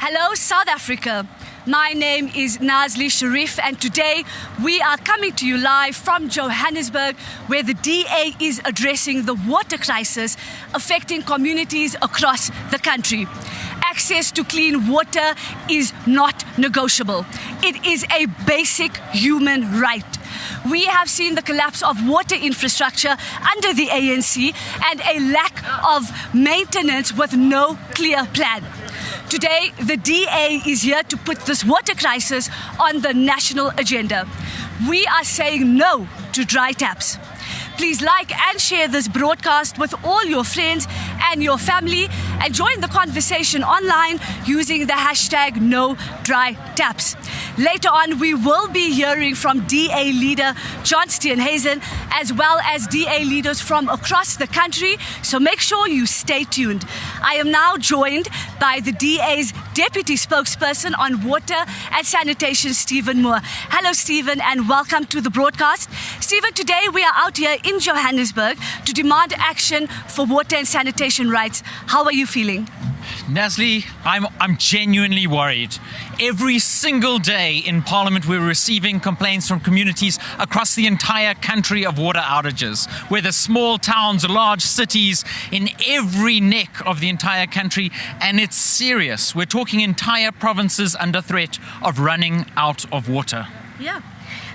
Hello, South Africa. My name is Nazli Sharif, and today we are coming to you live from Johannesburg, where the DA is addressing the water crisis affecting communities across the country. Access to clean water is not negotiable. It is a basic human right. We have seen the collapse of water infrastructure under the ANC and a lack of maintenance with no clear plan. Today, the DA is here to put this water crisis on the national agenda. We are saying no to dry taps. Please like and share this broadcast with all your friends and your family, and join the conversation online using the hashtag #NoDryTaps. Later on, we will be hearing from DA Leader John Steenhuisen, as well as DA leaders from across the country, so make sure you stay tuned. I am now joined by the DA's Deputy Spokesperson on Water and Sanitation, Stephen Moore. Hello, Stephen, and welcome to the broadcast. Stephen, today we are out here in Johannesburg to demand action for water and sanitation rights. How are you feeling? Nazli, I'm genuinely worried. Every single day in Parliament we're receiving complaints from communities across the entire country of water outages, whether small towns, large cities, in every neck of the entire country, and it's serious. We're talking entire provinces under threat of running out of water. Yeah.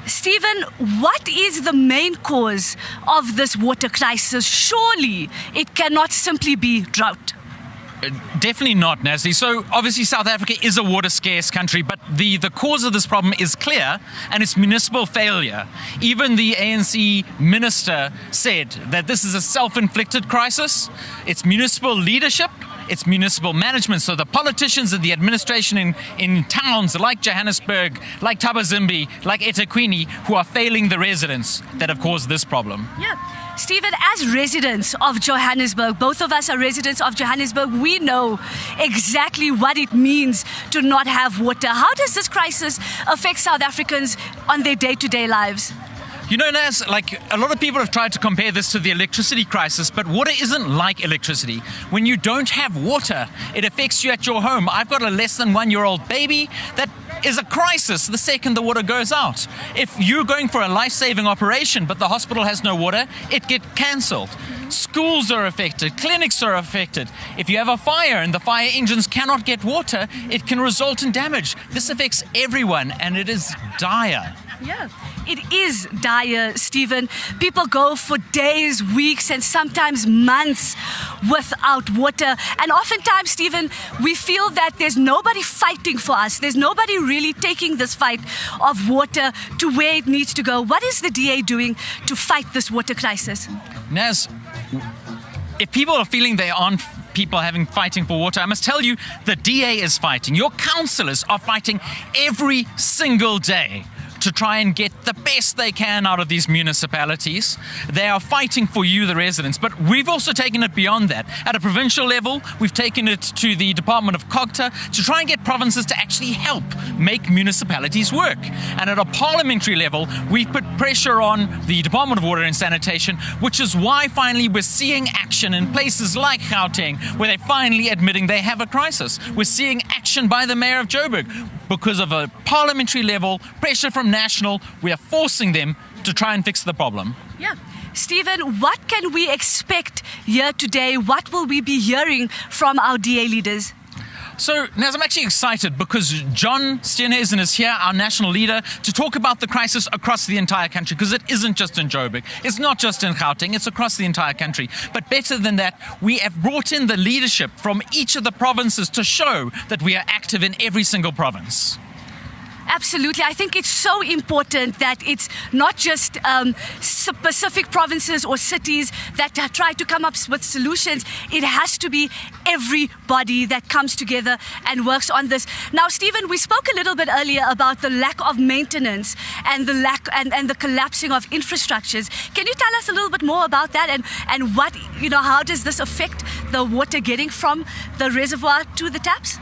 Stephen, what is the main cause of this water crisis? Surely it cannot simply be drought. Definitely not, Nazli. So obviously South Africa is a water scarce country, but the cause of this problem is clear, and it's municipal failure. Even the ANC minister said that this is a self-inflicted crisis. It's municipal leadership, it's municipal management, so the politicians and the administration in towns like Johannesburg, like Thabazimbi, like eThekwini, who are failing the residents that have caused this problem. Yeah. Stephen, as residents of Johannesburg, both of us are residents of Johannesburg, we know exactly what it means to not have water. How does this crisis affect South Africans on their day-to-day lives? You know, Naz, like a lot of people have tried to compare this to the electricity crisis, but water isn't like electricity. When you don't have water, it affects you at your home. I've got a less than 1-year-old baby. That is a crisis the second the water goes out. If you're going for a life-saving operation, but the hospital has no water, it gets cancelled. Schools are affected, clinics are affected. If you have a fire and the fire engines cannot get water, it can result in damage. This affects everyone, and it is dire. Yeah, it is dire, Stephen. People go for days, weeks, and sometimes months without water. And oftentimes, Stephen, we feel that there's nobody fighting for us. There's nobody really taking this fight of water to where it needs to go. What is the DA doing to fight this water crisis? Naz, if people are feeling they aren't people fighting for water, I must tell you, the DA is fighting. Your councillors are fighting every single day to try and get the best they can out of these municipalities. They are fighting for you, the residents, but we've also taken it beyond that. At a provincial level, we've taken it to the Department of Cogta to try and get provinces to actually help make municipalities work. And at a parliamentary level, we've put pressure on the Department of Water and Sanitation, which is why finally we're seeing action in places like Gauteng, where they're finally admitting they have a crisis. We're seeing action by the Mayor of Joburg. Because of a parliamentary level, pressure from national, we are forcing them to try and fix the problem. Yeah. Stephen, what can we expect here today? What will we be hearing from our DA leaders? So, Naz, I'm actually excited because John Steenhuisen is here, our national leader, to talk about the crisis across the entire country, because it isn't just in Joburg, it's not just in Gauteng, it's across the entire country. But better than that, we have brought in the leadership from each of the provinces to show that we are active in every single province. Absolutely. I think it's so important that it's not just specific provinces or cities that try to come up with solutions. It has to be everybody that comes together and works on this. Now, Stephen, we spoke a little bit earlier about the lack of maintenance and the lack and the collapsing of infrastructures. Can you tell us a little bit more about that and what, how does this affect the water getting from the reservoir to the taps?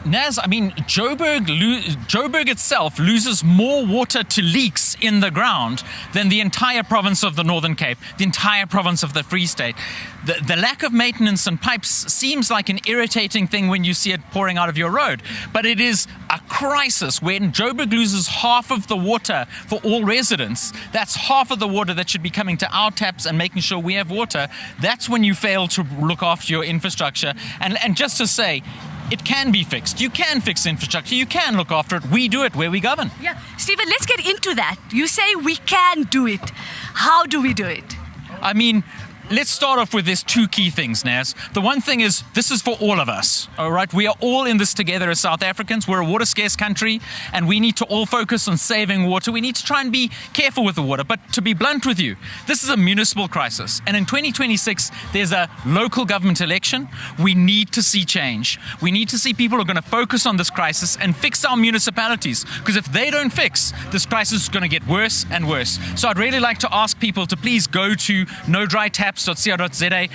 Naz, I mean, Joburg itself loses more water to leaks in the ground than the entire province of the Northern Cape, the entire province of the Free State. The lack of maintenance and pipes seems like an irritating thing when you see it pouring out of your road, but it is a crisis when Joburg loses half of the water for all residents. That's half of the water that should be coming to our taps and making sure we have water. That's when you fail to look after your infrastructure. And just to say, it can be fixed. You can fix infrastructure. You can look after it. We do it where we govern. Yeah. Stephen, let's get into that. You say we can do it. How do we do it? I mean, let's start off with these two key things, Naz. The one thing is, this is for all of us, all right? We are all in this together as South Africans. We're a water-scarce country, and we need to all focus on saving water. We need to try and be careful with the water. But to be blunt with you, this is a municipal crisis. And in 2026, there's a local government election. We need to see change. We need to see people who are going to focus on this crisis and fix our municipalities. Because if they don't fix, this crisis is going to get worse and worse. So I'd really like to ask people to please go to nodrytaps.co.za,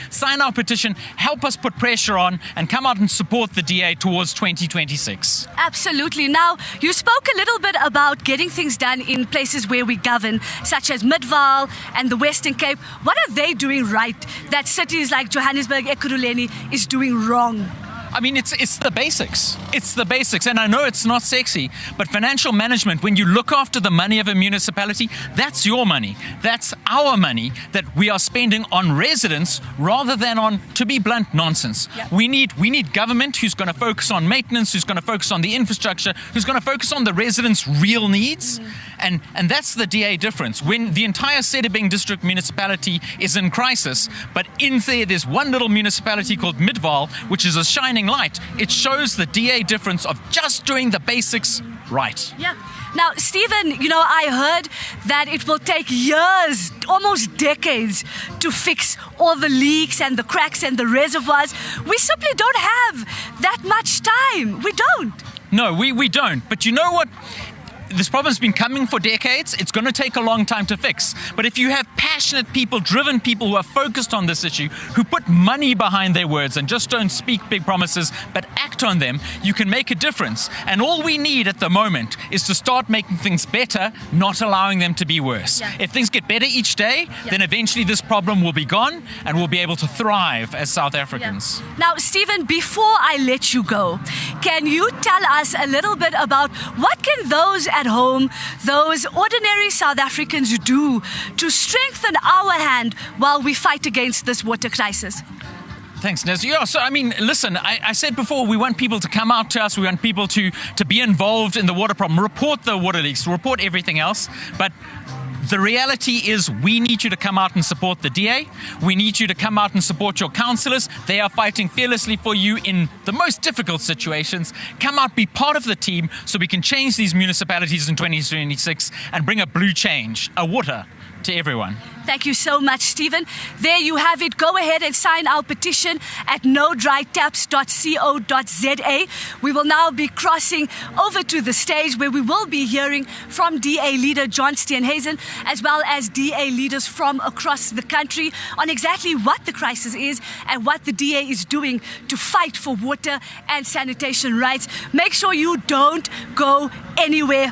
sign our petition, help us put pressure on, and come out and support the DA towards 2026. Absolutely. Now, you spoke a little bit about getting things done in places where we govern, such as Midal and the Western Cape. What are they doing right that cities like Johannesburg, Ekurhuleni is doing wrong? I mean, it's the basics. It's the basics. And I know it's not sexy, but financial management, when you look after the money of a municipality, that's your money. That's our money that we are spending on residents rather than on, to be blunt, nonsense. Yeah. We need government who's going to focus on maintenance, who's going to focus on the infrastructure, who's going to focus on the residents' real needs. And that's the DA difference. When the entire Sedibeng district municipality is in crisis, but in there's one little municipality called Midal, which is a shining light. It shows the DA difference of just doing the basics right. Yeah. Now, Stephen, I heard that it will take years, almost decades, to fix all the leaks and the cracks and the reservoirs. We simply don't have that much time. We don't. No, we don't. But you know what? This problem's been coming for decades. It's going to take a long time to fix. But if you have passionate people, driven people who are focused on this issue, who put money behind their words and just don't speak big promises, but act on them, you can make a difference. And all we need at the moment is to start making things better, not allowing them to be worse. Yeah. If things get better each day, then eventually this problem will be gone and we'll be able to thrive as South Africans. Yeah. Now, Stephen, before I let you go, can you tell us a little bit about what can those at home, those ordinary South Africans do to strengthen our hand while we fight against this water crisis? Thanks, Nez. Yeah, so I mean, listen, I said before, we want people to come out to us, we want people to be involved in the water problem, report the water leaks, report everything else, but the reality is we need you to come out and support the DA. We need you to come out and support your councillors. They are fighting fearlessly for you in the most difficult situations. Come out, be part of the team so we can change these municipalities in 2026 and bring a blue change, a water to everyone. Thank you so much, Stephen. There you have it. Go ahead and sign our petition at nodrytaps.co.za. We will now be crossing over to the stage where we will be hearing from DA Leader John Steenhuisen as well as DA leaders from across the country on exactly what the crisis is and what the DA is doing to fight for water and sanitation rights. Make sure you don't go anywhere.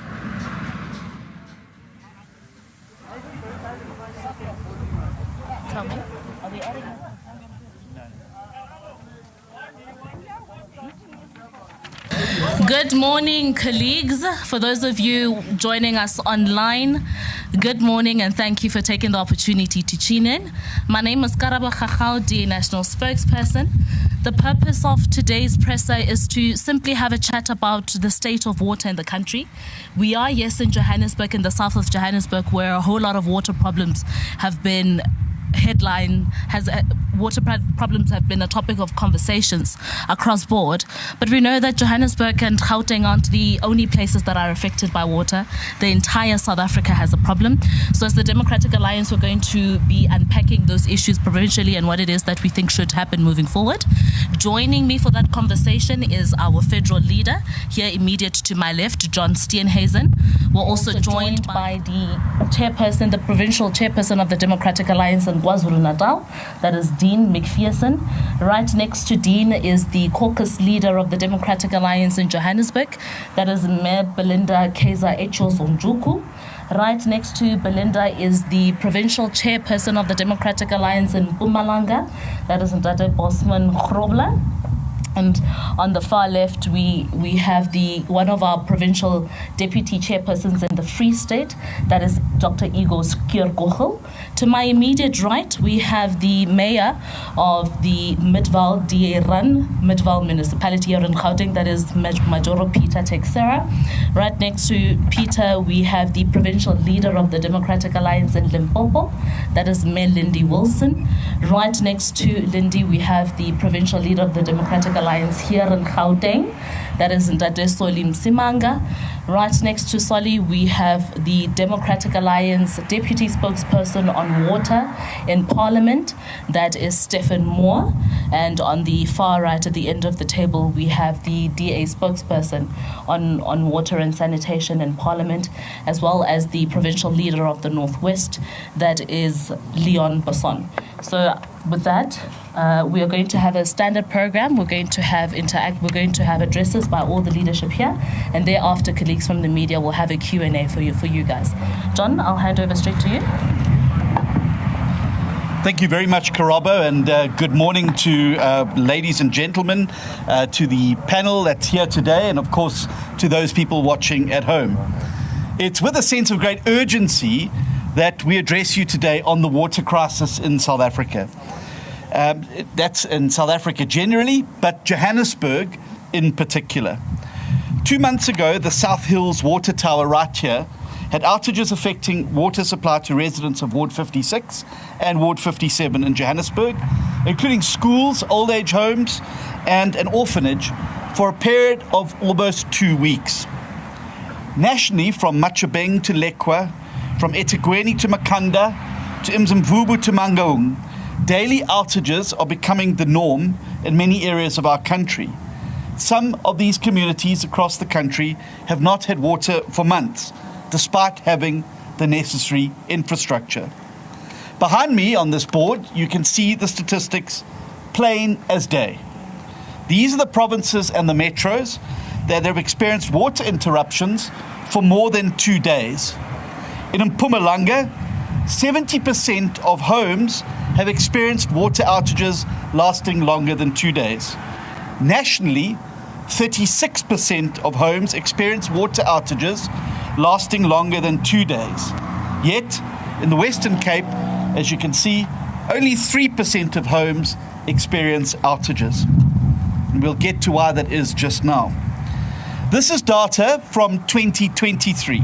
Good morning, colleagues. For those of you joining us online, good morning and thank you for taking the opportunity to tune in. My name is Karaba Khakhaudi, National Spokesperson. The purpose of today's presser is to simply have a chat about the state of water in the country. We are, yes, in Johannesburg, in the south of Johannesburg, where a whole lot of water problems have been water problems have been a topic of conversations across board. But we know that Johannesburg and Gauteng aren't the only places that are affected by water. The entire South Africa has a problem. So as the Democratic Alliance, we're going to be unpacking those issues provincially and what it is that we think should happen moving forward. Joining me for that conversation is our federal leader, here immediate to my left, John Steenhuisen. We're also joined by the chairperson, the provincial chairperson of the Democratic Alliance in KwaZulu-Natal, that is Dean Macpherson. Right next to Dean is the caucus leader of the Democratic Alliance in Johannesburg, that is Mayor Belinda Kaiser Echos-Onjuku. Right next to Belinda is the provincial chairperson of the Democratic Alliance in Mpumalanga, that is Ndate Bosman Grobler. And on the far left, we have one of our provincial deputy chairpersons in the Free State, that is Dr. Igor Skierkochel. To my immediate right, we have the mayor of the Midal DA-run Midal municipality here in Gauteng, that is Majoro Peter Texera. Right next to Peter, we have the provincial leader of the Democratic Alliance in Limpopo, that is Mayor Lindy Wilson. Right next to Lindy, we have the provincial leader of the Democratic Alliance here in Gauteng, that is Ndade Soli Msimanga. Right next to Soli, we have the Democratic Alliance Deputy Spokesperson on Water in Parliament, that is Stephen Moore. And on the far right at the end of the table, we have the DA Spokesperson on Water and Sanitation in Parliament, as well as the Provincial Leader of the Northwest, that is Leon Basson. So with that, we are going to have a standard program. We're going to have addresses by all the leadership here, and thereafter colleagues from the media will have a Q&A for you guys. John, I'll hand over straight to you. Thank you very much, Karabo, and good morning to ladies and gentlemen, to the panel that's here today, and of course to those people watching at home. It's with a sense of great urgency that we address you today on the water crisis in South Africa. That's in South Africa generally, but Johannesburg in particular. 2 months ago, the South Hills water tower right here had outages affecting water supply to residents of Ward 56 and Ward 57 in Johannesburg, including schools, old age homes, and an orphanage for a period of almost 2 weeks. Nationally, from Macpherson to Lekwa, from eThekwini to Makanda, to Msimanga to Mangaung, daily outages are becoming the norm in many areas of our country. Some of these communities across the country have not had water for months, despite having the necessary infrastructure. Behind me on this board, you can see the statistics plain as day. These are the provinces and the metros that have experienced water interruptions for more than 2 days. In Mpumalanga, 70% of homes have experienced water outages lasting longer than 2 days. Nationally, 36% of homes experience water outages lasting longer than 2 days. Yet, in the Western Cape, as you can see, only 3% of homes experience outages. And we'll get to why that is just now. This is data from 2023.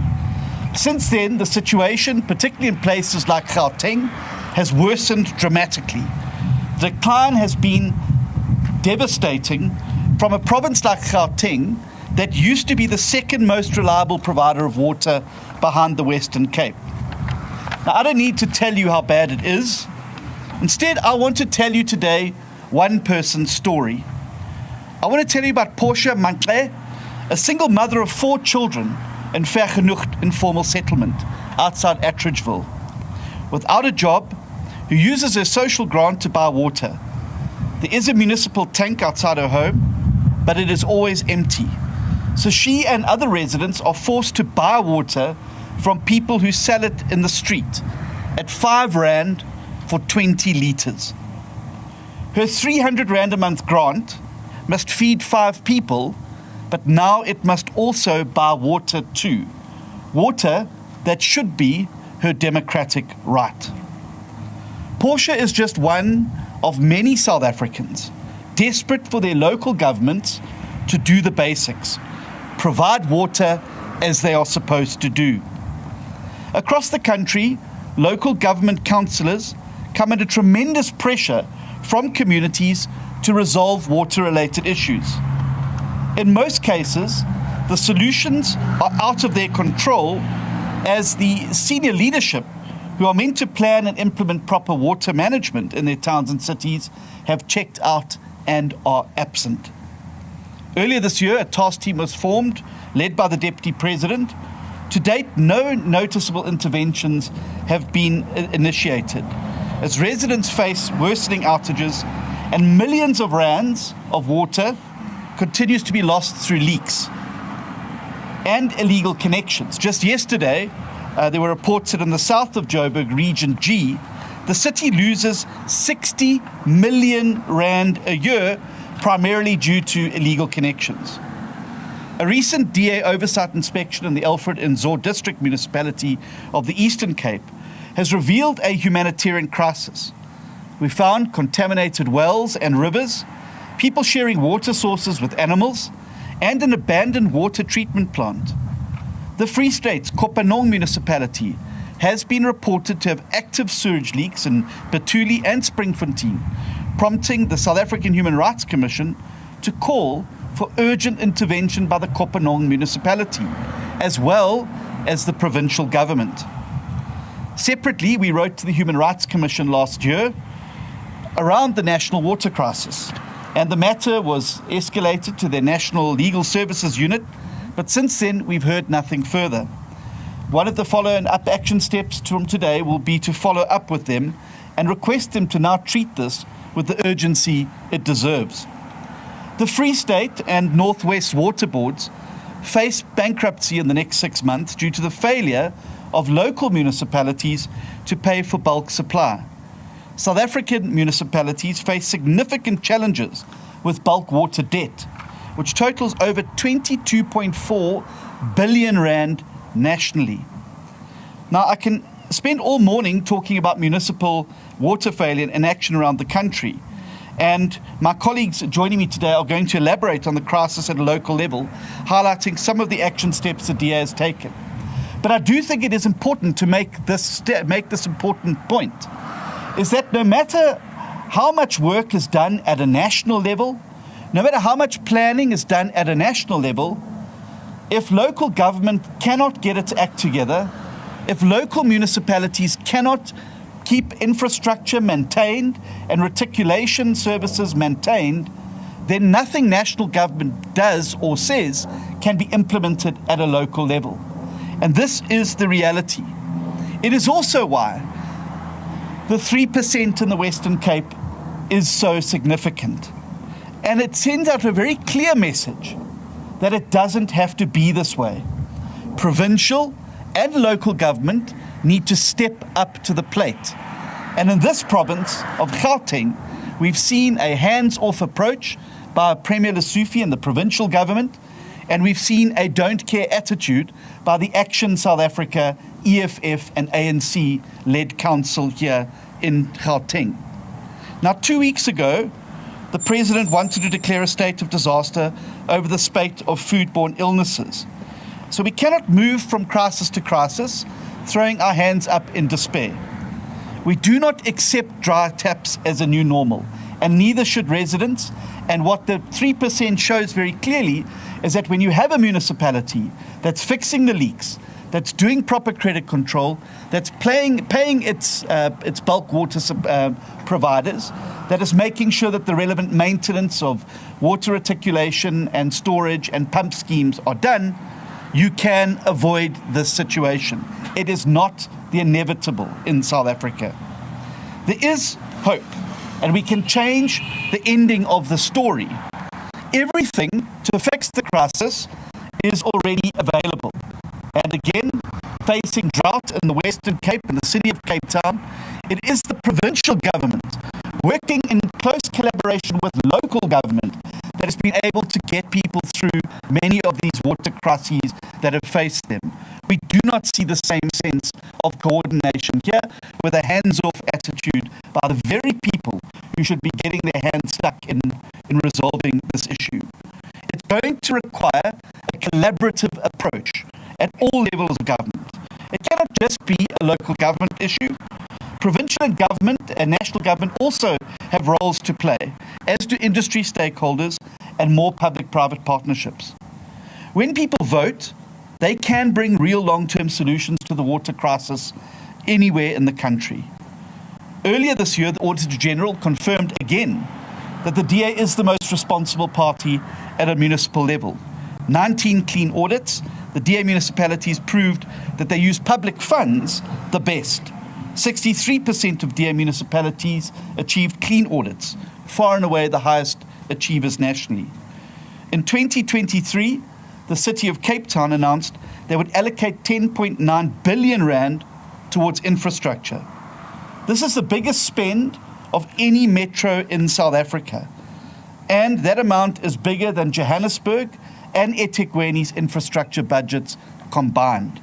Since then, the situation, particularly in places like Gauteng, has worsened dramatically. The decline has been devastating from a province like Gauteng that used to be the second most reliable provider of water behind the Western Cape. Now, I don't need to tell you how bad it is. Instead, I want to tell you today one person's story. I want to tell you about Portia Mantle, a single mother of 4 children in Vergenoegd informal settlement outside Attridgeville, without a job, who uses her social grant to buy water. There is a municipal tank outside her home, but it is always empty. So she and other residents are forced to buy water from people who sell it in the street at 5 rand for 20 litres. Her 300 rand a month grant must feed 5 people, but now it must also buy water too. Water that should be her democratic right. Portia is just one of many South Africans desperate for their local governments to do the basics, provide water as they are supposed to do. Across the country, local government councillors come under tremendous pressure from communities to resolve water-related issues. In most cases, the solutions are out of their control, as the senior leadership, who are meant to plan and implement proper water management in their towns and cities, have checked out and are absent. Earlier this year, a task team was formed, led by the Deputy President. To date, no noticeable interventions have been initiated. as residents face worsening outages and millions of rands of water continues to be lost through leaks and illegal connections. Just yesterday, there were reports that in the south of Joburg, Region G, the city loses 60 million rand a year, primarily due to illegal connections. A recent DA oversight inspection in the Alfred Nzo District Municipality of the Eastern Cape has revealed a humanitarian crisis. We found contaminated wells and rivers, people sharing water sources with animals, and an abandoned water treatment plant. The Free State's Kopanong municipality has been reported to have active sewage leaks in Betuli and Springfontein, prompting the South African Human Rights Commission to call for urgent intervention by the Kopanong municipality, as well as the provincial government. Separately, we wrote to the Human Rights Commission last year around the national water crisis, and the matter was escalated to their National Legal Services Unit, but since then we've heard nothing further. One of the follow-up action steps from today will be to follow up with them and request them to now treat this with the urgency it deserves. The Free State and Northwest Water Boards face bankruptcy in the next 6 months due to the failure of local municipalities to pay for bulk supply. South African municipalities face significant challenges with bulk water debt, which totals over 22.4 billion rand nationally. Now, I can spend all morning talking about municipal water failure and action around the country. And my colleagues joining me today are going to elaborate on the crisis at a local level, highlighting some of the action steps the DA has taken. But I do think it is important to make this important point, is that no matter how much work is done at a national level, no matter how much planning is done at a national level, if local government cannot get its act together, if local municipalities cannot keep infrastructure maintained and reticulation services maintained, then nothing national government does or says can be implemented at a local level. And this is the reality. It is also why the 3% in the Western Cape is so significant. And it sends out a very clear message that it doesn't have to be this way. Provincial and local government need to step up to the plate. And in this province of Gauteng, we've seen a hands-off approach by Premier Lesofie and the provincial government, and we've seen a don't-care attitude by the Action South Africa, EFF and ANC-led council here in Gauteng. Now, 2 weeks ago, the President wanted to declare a state of disaster over the spate of foodborne illnesses. So we cannot move from crisis to crisis, throwing our hands up in despair. We do not accept dry taps as a new normal, and neither should residents. And what the 3% shows very clearly is that when you have a municipality that's fixing the leaks, that's doing proper credit control, that's paying its bulk water providers, that is making sure that the relevant maintenance of water reticulation and storage and pump schemes are done, you can avoid this situation. It is not the inevitable in South Africa. There is hope, and we can change the ending of the story. Everything to fix the crisis is already available. And again, facing drought in the Western Cape and the city of Cape Town, it is the provincial government working in close collaboration with local government that has been able to get people through many of these water crises that have faced them. We do not see the same sense of coordination here with a hands-off attitude by the very people who should be getting their hands stuck in resolving this issue. It's going to require a collaborative approach at all levels of government. It cannot just be a local government issue. Provincial government and national government also have roles to play, as do industry stakeholders and more public-private partnerships. When people vote, they can bring real long-term solutions to the water crisis anywhere in the country. Earlier this year, the Auditor General confirmed again that the DA is the most responsible party at a municipal level. 19 clean audits, the DA municipalities proved that they use public funds the best. 63% of DA municipalities achieved clean audits, far and away the highest achievers nationally. In 2023, the City of Cape Town announced they would allocate 10.9 billion rand towards infrastructure. This is the biggest spend of any metro in South Africa, and that amount is bigger than Johannesburg and eThekwini's infrastructure budgets combined.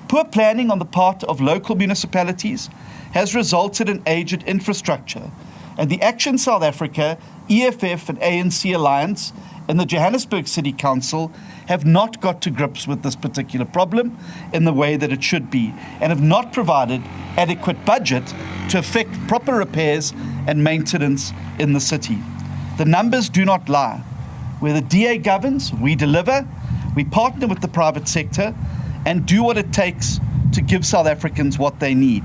Poor planning on the part of local municipalities has resulted in aged infrastructure, and the Action South Africa, EFF and ANC alliance and the Johannesburg City Council have not got to grips with this particular problem in the way that it should be, and have not provided adequate budget to effect proper repairs and maintenance in the city. The numbers do not lie. Where the DA governs, we deliver, we partner with the private sector and do what it takes to give South Africans what they need.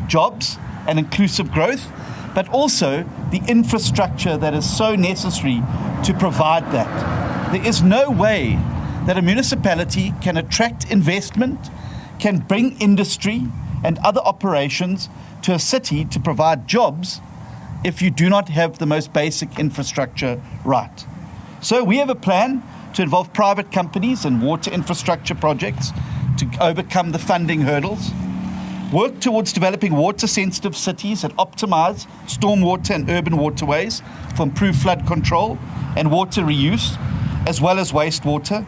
Jobs and inclusive growth, but also the infrastructure that is so necessary to provide that. There is no way that a municipality can attract investment, can bring industry and other operations to a city to provide jobs if you do not have the most basic infrastructure right. So we have a plan to involve private companies in water infrastructure projects to overcome the funding hurdles, work towards developing water-sensitive cities that optimize stormwater and urban waterways for improved flood control and water reuse, as well as wastewater.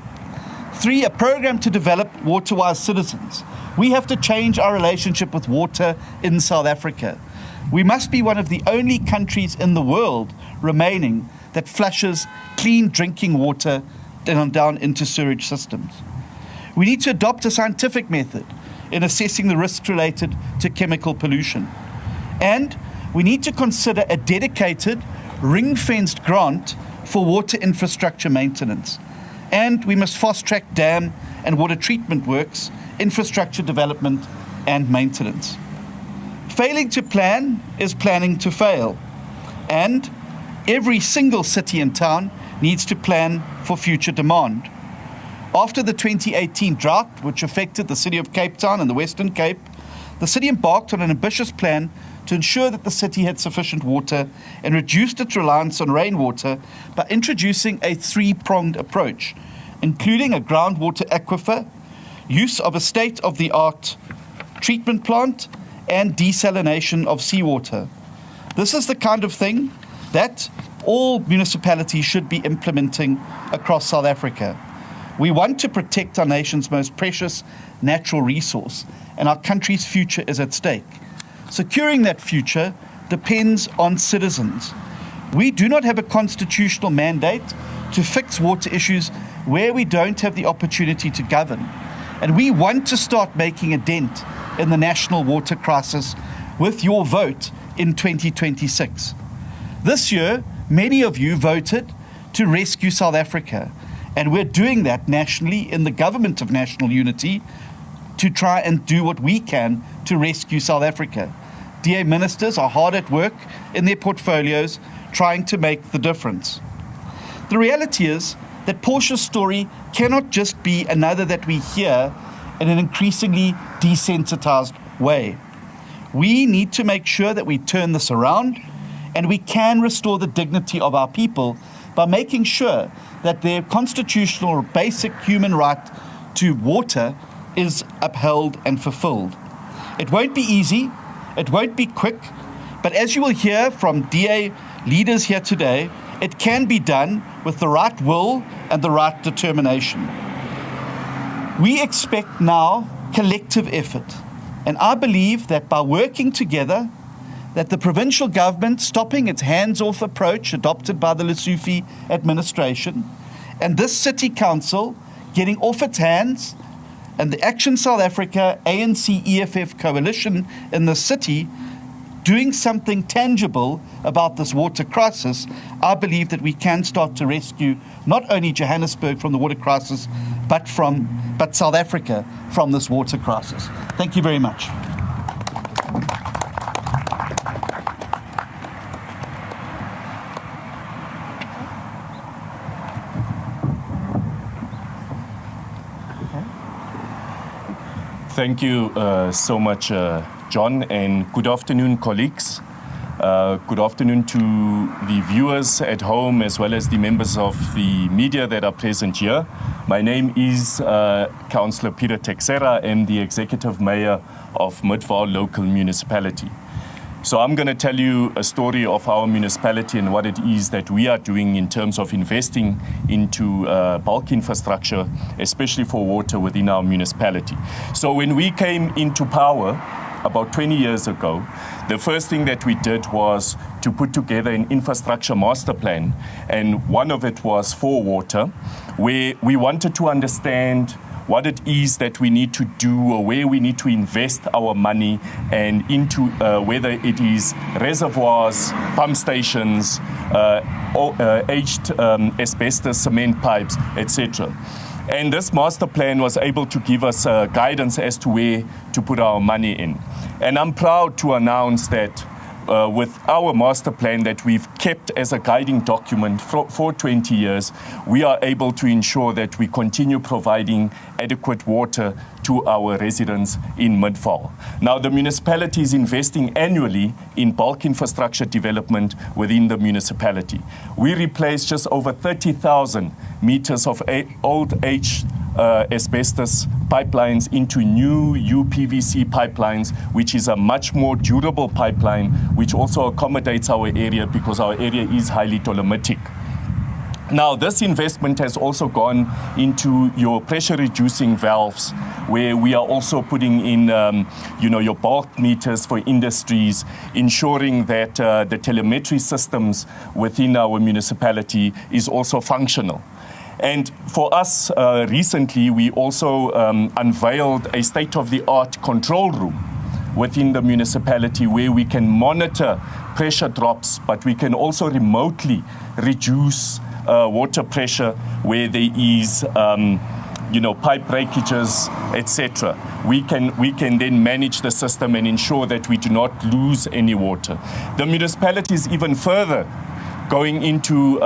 3, a program to develop water-wise citizens. We have to change our relationship with water in South Africa. We must be one of the only countries in the world remaining that flushes clean drinking water down into sewage systems. We need to adopt a scientific method in assessing the risks related to chemical pollution. And we need to consider a dedicated, ring-fenced grant for water infrastructure maintenance. And we must fast-track dam and water treatment works, infrastructure development and maintenance. Failing to plan is planning to fail. And every single city and town needs to plan for future demand. After the 2018 drought, which affected the city of Cape Town and the Western Cape, the city embarked on an ambitious plan to ensure that the city had sufficient water and reduced its reliance on rainwater by introducing a 3-pronged approach, including a groundwater aquifer, use of a state-of-the-art treatment plant, and desalination of seawater. This is the kind of thing that all municipalities should be implementing across South Africa. We want to protect our nation's most precious natural resource, and our country's future is at stake. Securing that future depends on citizens. We do not have a constitutional mandate to fix water issues where we don't have the opportunity to govern. And we want to start making a dent in the national water crisis with your vote in 2026. This year, many of you voted to rescue South Africa, and we're doing that nationally in the government of national unity to try and do what we can to rescue South Africa. DA ministers are hard at work in their portfolios trying to make the difference. The reality is that Portia's story cannot just be another that we hear in an increasingly desensitized way. We need to make sure that we turn this around, and we can restore the dignity of our people by making sure that their constitutional or basic human right to water is upheld and fulfilled. It won't be easy, it won't be quick, but as you will hear from DA leaders here today, it can be done with the right will and the right determination. We expect now collective effort, and I believe that by working together, that the provincial government stopping its hands-off approach adopted by the Lesotho administration, and this city council getting off its hands, and the Action South Africa ANC EFF coalition in the city doing something tangible about this water crisis, I believe that we can start to rescue not only Johannesburg from the water crisis, but South Africa from this water crisis. Thank you very much. Thank you so much, John, and good afternoon, colleagues. Good afternoon to the viewers at home as well as the members of the media that are present here. My name is Councillor Peter Texera. I'm the Executive Mayor of Midal Local Municipality. So I'm going to tell you a story of our municipality and what it is that we are doing in terms of investing into bulk infrastructure, especially for water within our municipality. So when we came into power about 20 years ago, the first thing that we did was to put together an infrastructure master plan, and one of it was for water, where we wanted to understand what it is that we need to do or where we need to invest our money, and into whether it is reservoirs, pump stations, aged asbestos cement pipes, etc. And this master plan was able to give us guidance as to where to put our money in. And I'm proud to announce that with our master plan that we've kept as a guiding document for 20 years, we are able to ensure that we continue providing adequate water to our residents in Midal. Now, the municipality is investing annually in bulk infrastructure development within the municipality. We replace just over 30,000 meters of old aged asbestos pipelines into new UPVC pipelines, which is a much more durable pipeline, which also accommodates our area because our area is highly dolomitic. Now, this investment has also gone into your pressure reducing valves, where we are also putting in, your bulk meters for industries, ensuring that the telemetry systems within our municipality is also functional. And for us, recently, we also unveiled a state-of-the-art control room within the municipality where we can monitor pressure drops, but we can also remotely reduce water pressure where there is pipe breakages, etc. We can then manage the system and ensure that we do not lose any water. The municipality is even further going into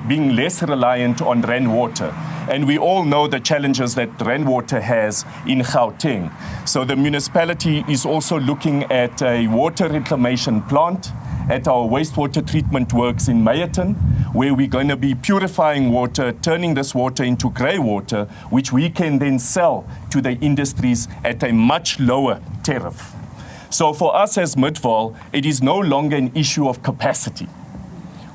being less reliant on rainwater. And we all know the challenges that rainwater has in Gauteng. So the municipality is also looking at a water reclamation plant at our wastewater treatment works in Macpherson, where we're going to be purifying water, turning this water into grey water, which we can then sell to the industries at a much lower tariff. So for us as Midal, it is no longer an issue of capacity.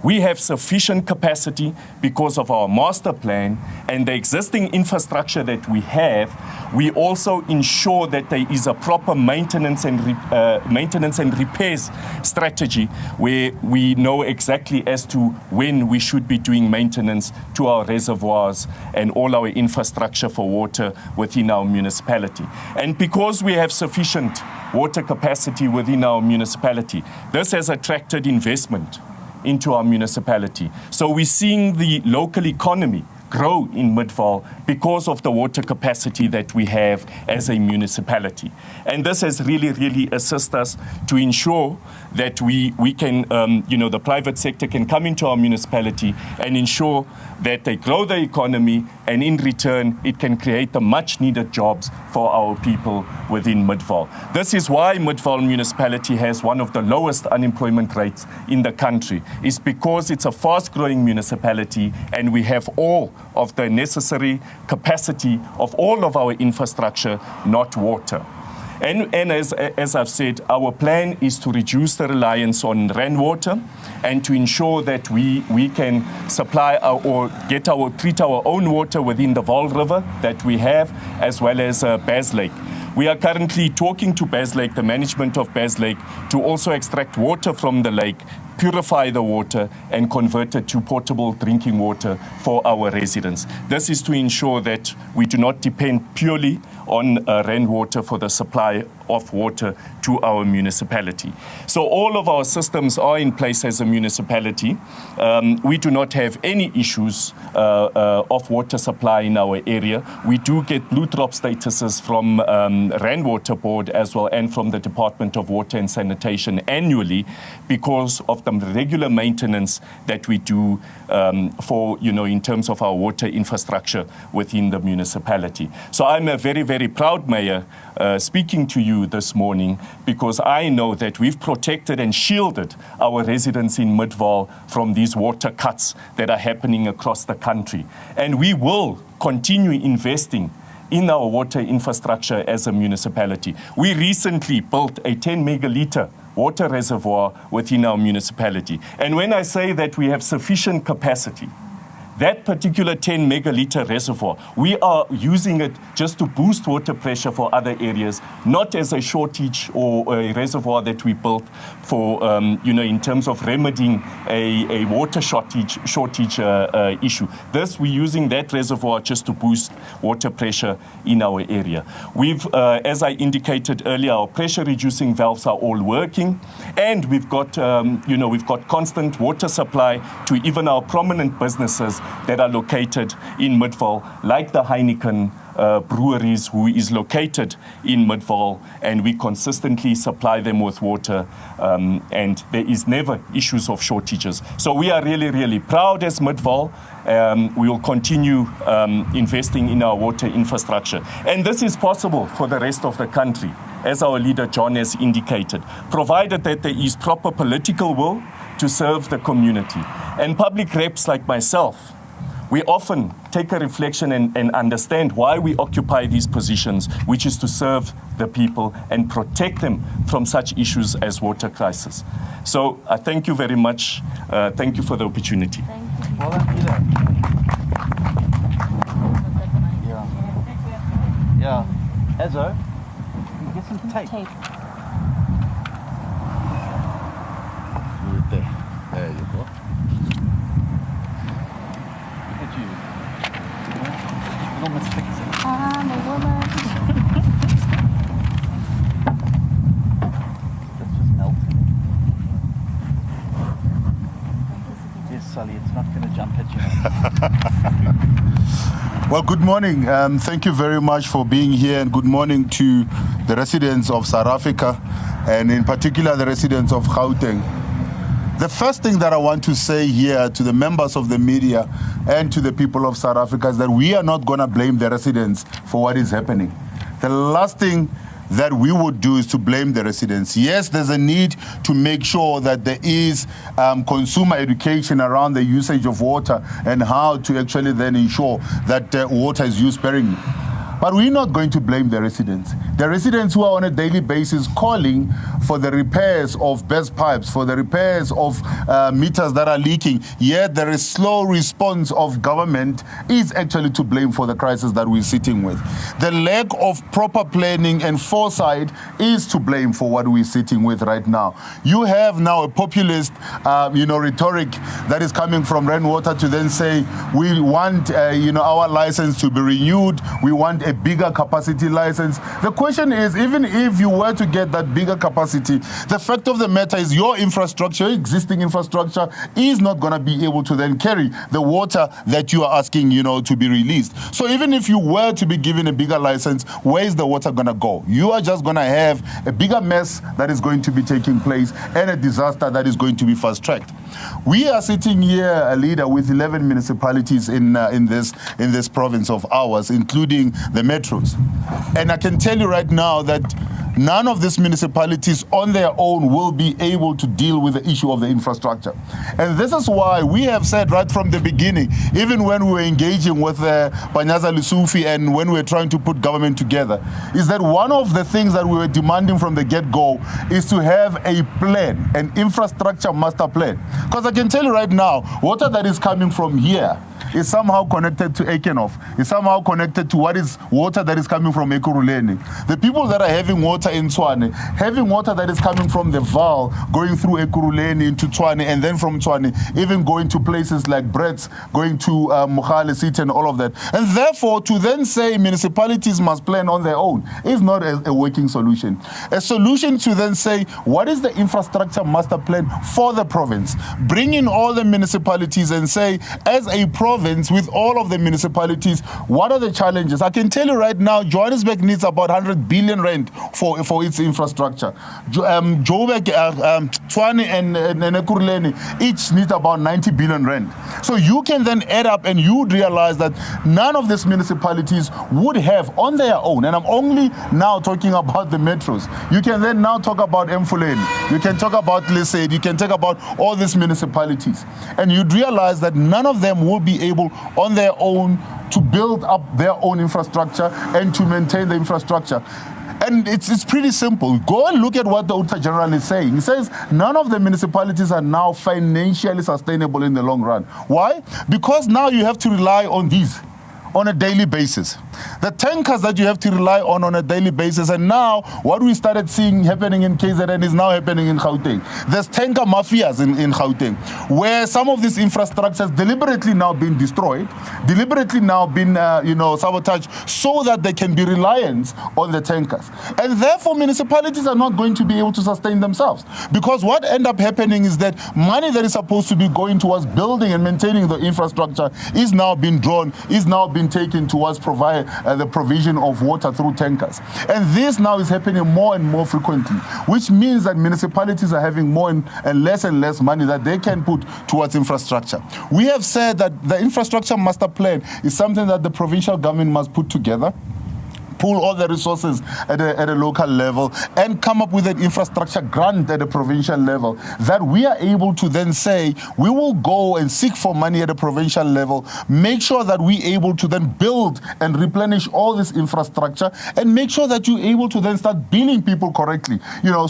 We have sufficient capacity because of our master plan and the existing infrastructure that we have. We also ensure that there is a proper maintenance and repairs strategy where we know exactly as to when we should be doing maintenance to our reservoirs and all our infrastructure for water within our municipality. And because we have sufficient water capacity within our municipality, this has attracted investment into our municipality. So we're seeing the local economy grow in Midal because of the water capacity that we have as a municipality. And this has really, really assisted us to ensure that we can, the private sector can come into our municipality and ensure that they grow the economy, and in return, it can create the much needed jobs for our people within Midal. This is why Midal municipality has one of the lowest unemployment rates in the country. It's because it's a fast growing municipality and we have all of the necessary capacity of all of our infrastructure, not water. And as I've said, our plan is to reduce the reliance on rainwater and to ensure that we can supply treat our own water within the Vaal River that we have, as well as Bas Lake. We are currently talking to Bas Lake, the management of Bas Lake, to also extract water from the lake, purify the water and convert it to potable drinking water for our residents. This is to ensure that we do not depend purely on rainwater for the supply of water to our municipality. So all of our systems are in place as a municipality. We do not have any issues of water supply in our area. We do get blue drop statuses from Rainwater Board as well, and from the Department of Water and Sanitation annually, because of the regular maintenance that we do in terms of our water infrastructure within the municipality. So I'm very, very very proud, Mayor, speaking to you this morning, because I know that we've protected and shielded our residents in Midal from these water cuts that are happening across the country. And we will continue investing in our water infrastructure as a municipality. We recently built a 10 megaliter water reservoir within our municipality. And when I say that we have sufficient capacity, that particular 10 megaliter reservoir, we are using it just to boost water pressure for other areas, not as a shortage or a reservoir that we built for, in terms of remedying a water shortage issue. Thus, we're using that reservoir just to boost water pressure in our area. We've, as I indicated earlier, our pressure reducing valves are all working, and we've got, we've got constant water supply to even our prominent businesses that are located in Midal, like the Heineken breweries, who is located in Midal, and we consistently supply them with water, and there is never issues of shortages. So we are really, really proud as Midal. We will continue investing in our water infrastructure. And this is possible for the rest of the country, as our leader John has indicated, provided that there is proper political will to serve the community. And public reps like myself, we often take a reflection and understand why we occupy these positions, which is to serve the people and protect them from such issues as water crisis. So I thank you very much. Thank you for the opportunity. Thank you. Well done, Peter. Yeah. Ezo, can you get some tape? There you go. Look at you. Little Miss Fixer. I'm a woman. That's just melting. Yes, Sully, it's not going to jump at you. Well, good morning. Thank you very much for being here, and good morning to the residents of South Africa, and in particular the residents of Gauteng. The first thing that I want to say here to the members of the media and to the people of South Africa is that we are not going to blame the residents for what is happening. The last thing that we would do is to blame the residents. Yes, there's a need to make sure that there is consumer education around the usage of water and how to actually then ensure that water is used sparingly. But we're not going to blame the residents. The residents who are on a daily basis calling for the repairs of burst pipes, for the repairs of meters that are leaking, yet there is slow response of government, is actually to blame for the crisis that we're sitting with. The lack of proper planning and foresight is to blame for what we're sitting with right now. You have now a populist, rhetoric that is coming from Rainwater to then say, we want, our license to be renewed. We want a bigger capacity license. The question is, even if you were to get that bigger capacity, the fact of the matter is your infrastructure, existing infrastructure, is not going to be able to then carry the water that you are asking, to be released. So even if you were to be given a bigger license, where is the water going to go? You are just going to have a bigger mess that is going to be taking place and a disaster that is going to be fast-tracked. We are sitting here, a leader, with 11 municipalities in this province of ours, including the metros. And I can tell you right now that none of these municipalities on their own will be able to deal with the issue of the infrastructure. And this is why we have said right from the beginning, even when we were engaging with Panyaza Lusufi and when we were trying to put government together, is that one of the things that we were demanding from the get-go is to have a plan, an infrastructure master plan. Because I can tell you right now, water that is coming from here is somehow connected to Ekenhof, is somehow connected to what is water that is coming from Ekurhuleni. The people that are having water in Tshwane, having water that is coming from the Vaal, going through Ekurhuleni into Tshwane, and then from Tshwane, even going to places like Bretz, going to Mogale City and all of that. And therefore, to then say municipalities must plan on their own is not a working solution. A solution to then say, what is the infrastructure master plan for the province? Bring in all the municipalities and say, as a province, province, with all of the municipalities, what are the challenges? I can tell you right now, Johannesburg needs about 100 billion rand for its infrastructure. Joburg, Tshwane and Ekurhuleni each need about 90 billion rand. So you can then add up and you would realize that none of these municipalities would have on their own, and I'm only now talking about the metros. You can then now talk about Mfuleni, you can talk about Lesedi, you can talk about all these municipalities. And you'd realize that none of them will be able on their own to build up their own infrastructure and to maintain the infrastructure. And it's pretty simple. Go and look at what the Auditor General is saying. He says none of the municipalities are now financially sustainable in the long run. Why? Because now you have to rely on these on a daily basis. The tankers that you have to rely on a daily basis, and now what we started seeing happening in KZN is now happening in Gauteng. There's tanker mafias in Gauteng, where some of these infrastructures deliberately now been destroyed, deliberately now been sabotaged, so that they can be reliant on the tankers. And therefore municipalities are not going to be able to sustain themselves, because what end up happening is that money that is supposed to be going towards building and maintaining the infrastructure is now being drawn, is now being taken towards the provision of water through tankers. And this now is happening more and more frequently, which means that municipalities are having more and less money that they can put towards infrastructure. We have said that the infrastructure master plan is something that the provincial government must put together, pool all the resources at a local level, and come up with an infrastructure grant at a provincial level that we are able to then say we will go and seek for money at a provincial level, make sure that we're able to then build and replenish all this infrastructure, and make sure that you're able to then start billing people correctly,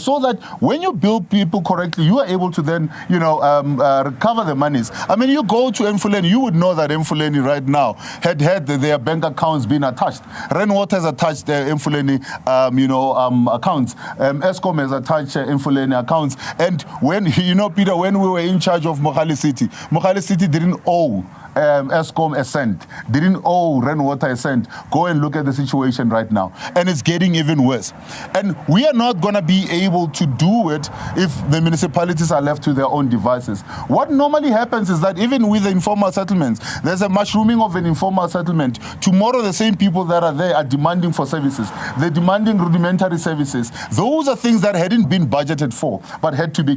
so that when you bill people correctly, you are able to then, recover the monies. I mean, you go to Mfuleni, you would know that Mfuleni right now had their bank accounts been attached. Rainwater has attached Mfuleni, accounts. Eskom has attached Mfuleni accounts. And when, Peter, when we were in charge of Mogale City didn't owe Eskom a cent, didn't owe Rainwater a cent. Go and look at the situation right now. And it's getting even worse. And we are not going to be able to do it if the municipalities are left to their own devices. What normally happens is that even with the informal settlements, there's a mushrooming of an informal settlement. Tomorrow, the same people that are there are demanding for services. They're demanding rudimentary services. Those are things that hadn't been budgeted for, but have to be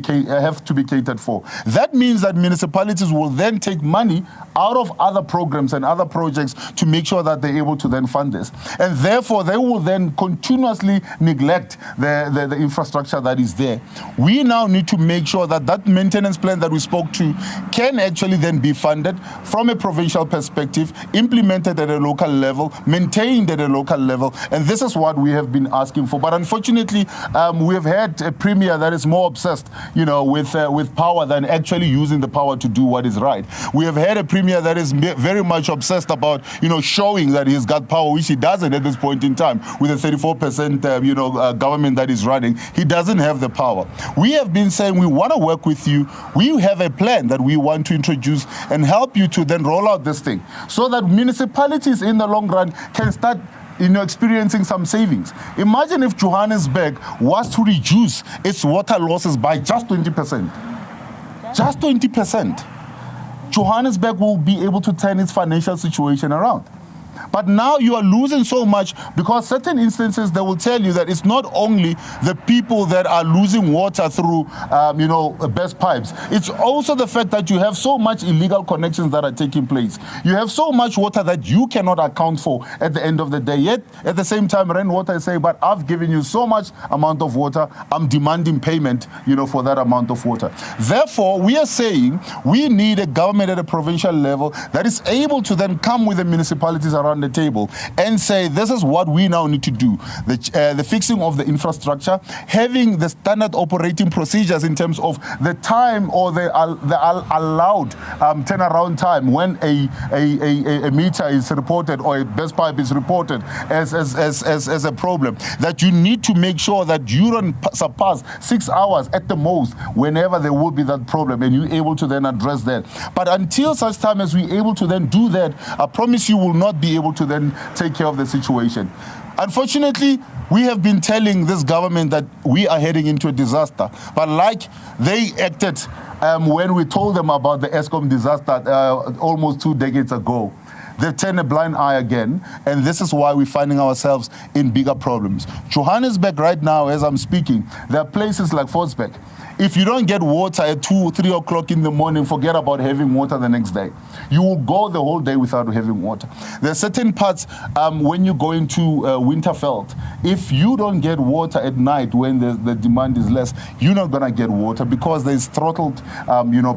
catered for. That means that municipalities will then take money out of other programs and other projects to make sure that they're able to then fund this. And therefore, they will then continuously neglect the infrastructure that is there. We now need to make sure that that maintenance plan that we spoke to can actually then be funded from a provincial perspective, implemented at a local level, maintained at a local level, and this is what we have been asking for. But unfortunately, we have had a premier that is more obsessed, with power than actually using the power to do what is right. We have had a premier that is very much obsessed about, showing that he's got power, which he doesn't at this point in time. With a 34%, government that is running, he doesn't have the power. We have been saying we want to work with you. We have a plan that we want to introduce and help you to then roll out this thing, so that municipalities in the long run can start experiencing some savings. Imagine if Johannesburg was to reduce its water losses by just 20%. Just 20%. Johannesburg will be able to turn its financial situation around. But now you are losing so much, because certain instances they will tell you that it's not only the people that are losing water through, best pipes. It's also the fact that you have so much illegal connections that are taking place. You have so much water that you cannot account for at the end of the day. Yet, at the same time, Rainwater is saying, but I've given you so much amount of water, I'm demanding payment, for that amount of water. Therefore, we are saying we need a government at a provincial level that is able to then come with the municipalities around the table and say, this is what we now need to do. The fixing of the infrastructure, having the standard operating procedures in terms of the time or the allowed turnaround time when a meter is reported or a best pipe is reported as a problem. That you need to make sure that you don't surpass 6 hours at the most whenever there will be that problem, and you're able to then address that. But until such time as we're able to then do that, I promise you will not be able to then take care of the situation. Unfortunately, we have been telling this government that we are heading into a disaster, but like they acted when we told them about the Eskom disaster almost 2 decades ago. They've turned a blind eye again, and this is why we're finding ourselves in bigger problems. Johannesburg right now, as I'm speaking, there are places like Fortsburg. If you don't get water at 2 or 3 o'clock in the morning, forget about having water the next day. You will go the whole day without having water. There are certain parts when you go into Winterveld, if you don't get water at night when the demand is less, you're not going to get water because there's throttled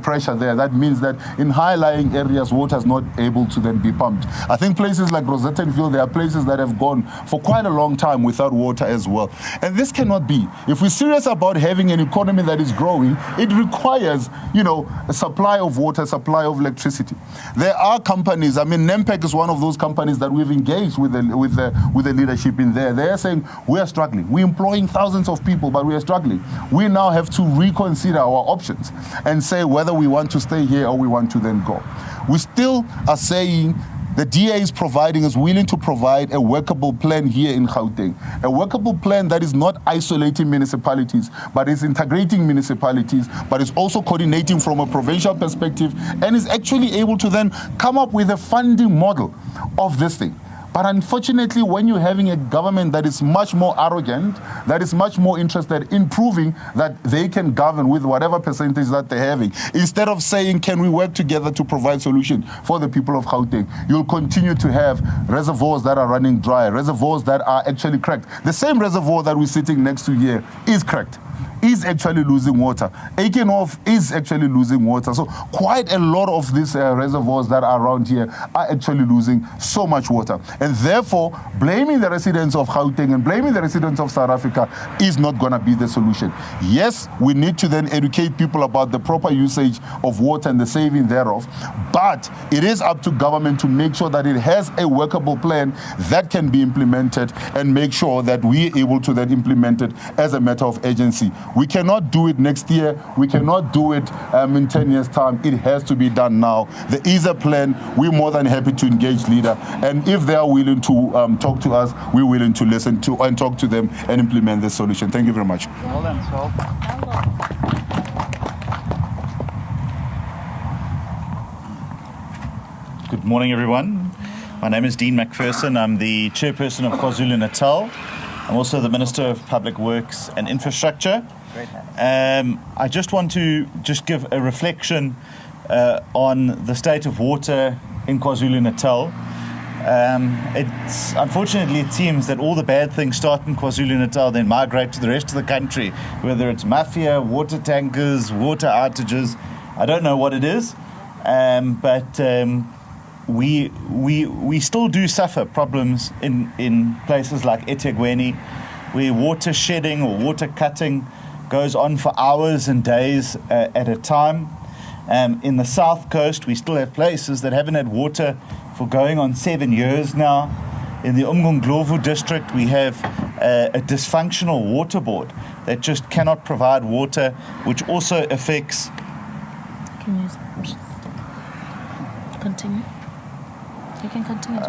pressure there. That means that in high-lying areas, water is not able to then be pumped. I think places like Rosettenville, there are places that have gone for quite a long time without water as well. And this cannot be. If we're serious about having an economy that is growing, it requires, a supply of water, supply of electricity. There are companies, NEMPEC is one of those companies that we've engaged with the leadership in there. They are saying, we are struggling. We're employing thousands of people, but we are struggling. We now have to reconsider our options and say whether we want to stay here or we want to then go. We still are saying the DA is willing to provide a workable plan here in Gauteng. A workable plan that is not isolating municipalities, but is integrating municipalities, but is also coordinating from a provincial perspective, and is actually able to then come up with a funding model of this thing. But unfortunately, when you're having a government that is much more arrogant, that is much more interested in proving that they can govern with whatever percentage that they're having, instead of saying, can we work together to provide solution for the people of Gauteng, you'll continue to have reservoirs that are running dry, reservoirs that are actually cracked. The same reservoir that we're sitting next to here is cracked, is actually losing water. Aikenhof is actually losing water. So quite a lot of these reservoirs that are around here are actually losing so much water. And therefore, blaming the residents of Gauteng and blaming the residents of South Africa is not going to be the solution. Yes, we need to then educate people about the proper usage of water and the saving thereof, but it is up to government to make sure that it has a workable plan that can be implemented and make sure that we are able to then implement it as a matter of urgency. We cannot do it next year. We cannot do it in 10 years' time. It has to be done now. There is a plan. We're more than happy to engage Leader. And if they are willing to talk to us, we're willing to listen to and talk to them and implement the solution. Thank you very much. Well done, Sol. Good morning, everyone. My name is Dean Macpherson. I'm the Chairperson of KwaZulu-Natal. I'm also the Minister of Public Works and Infrastructure. I just want to give a reflection on the state of water in KwaZulu-Natal. Unfortunately, it seems that all the bad things start in KwaZulu-Natal, then migrate to the rest of the country, whether it's mafia, water tankers, water outages. I don't know what it is, but we still do suffer problems in places like eThekwini, where water shedding or water cutting goes on for hours and days at a time. In the South Coast, we still have places that haven't had water for going on 7 years now. In the Umgungundlovu district, we have a dysfunctional water board that just cannot provide water, which also affects... Can you continue? You can continue.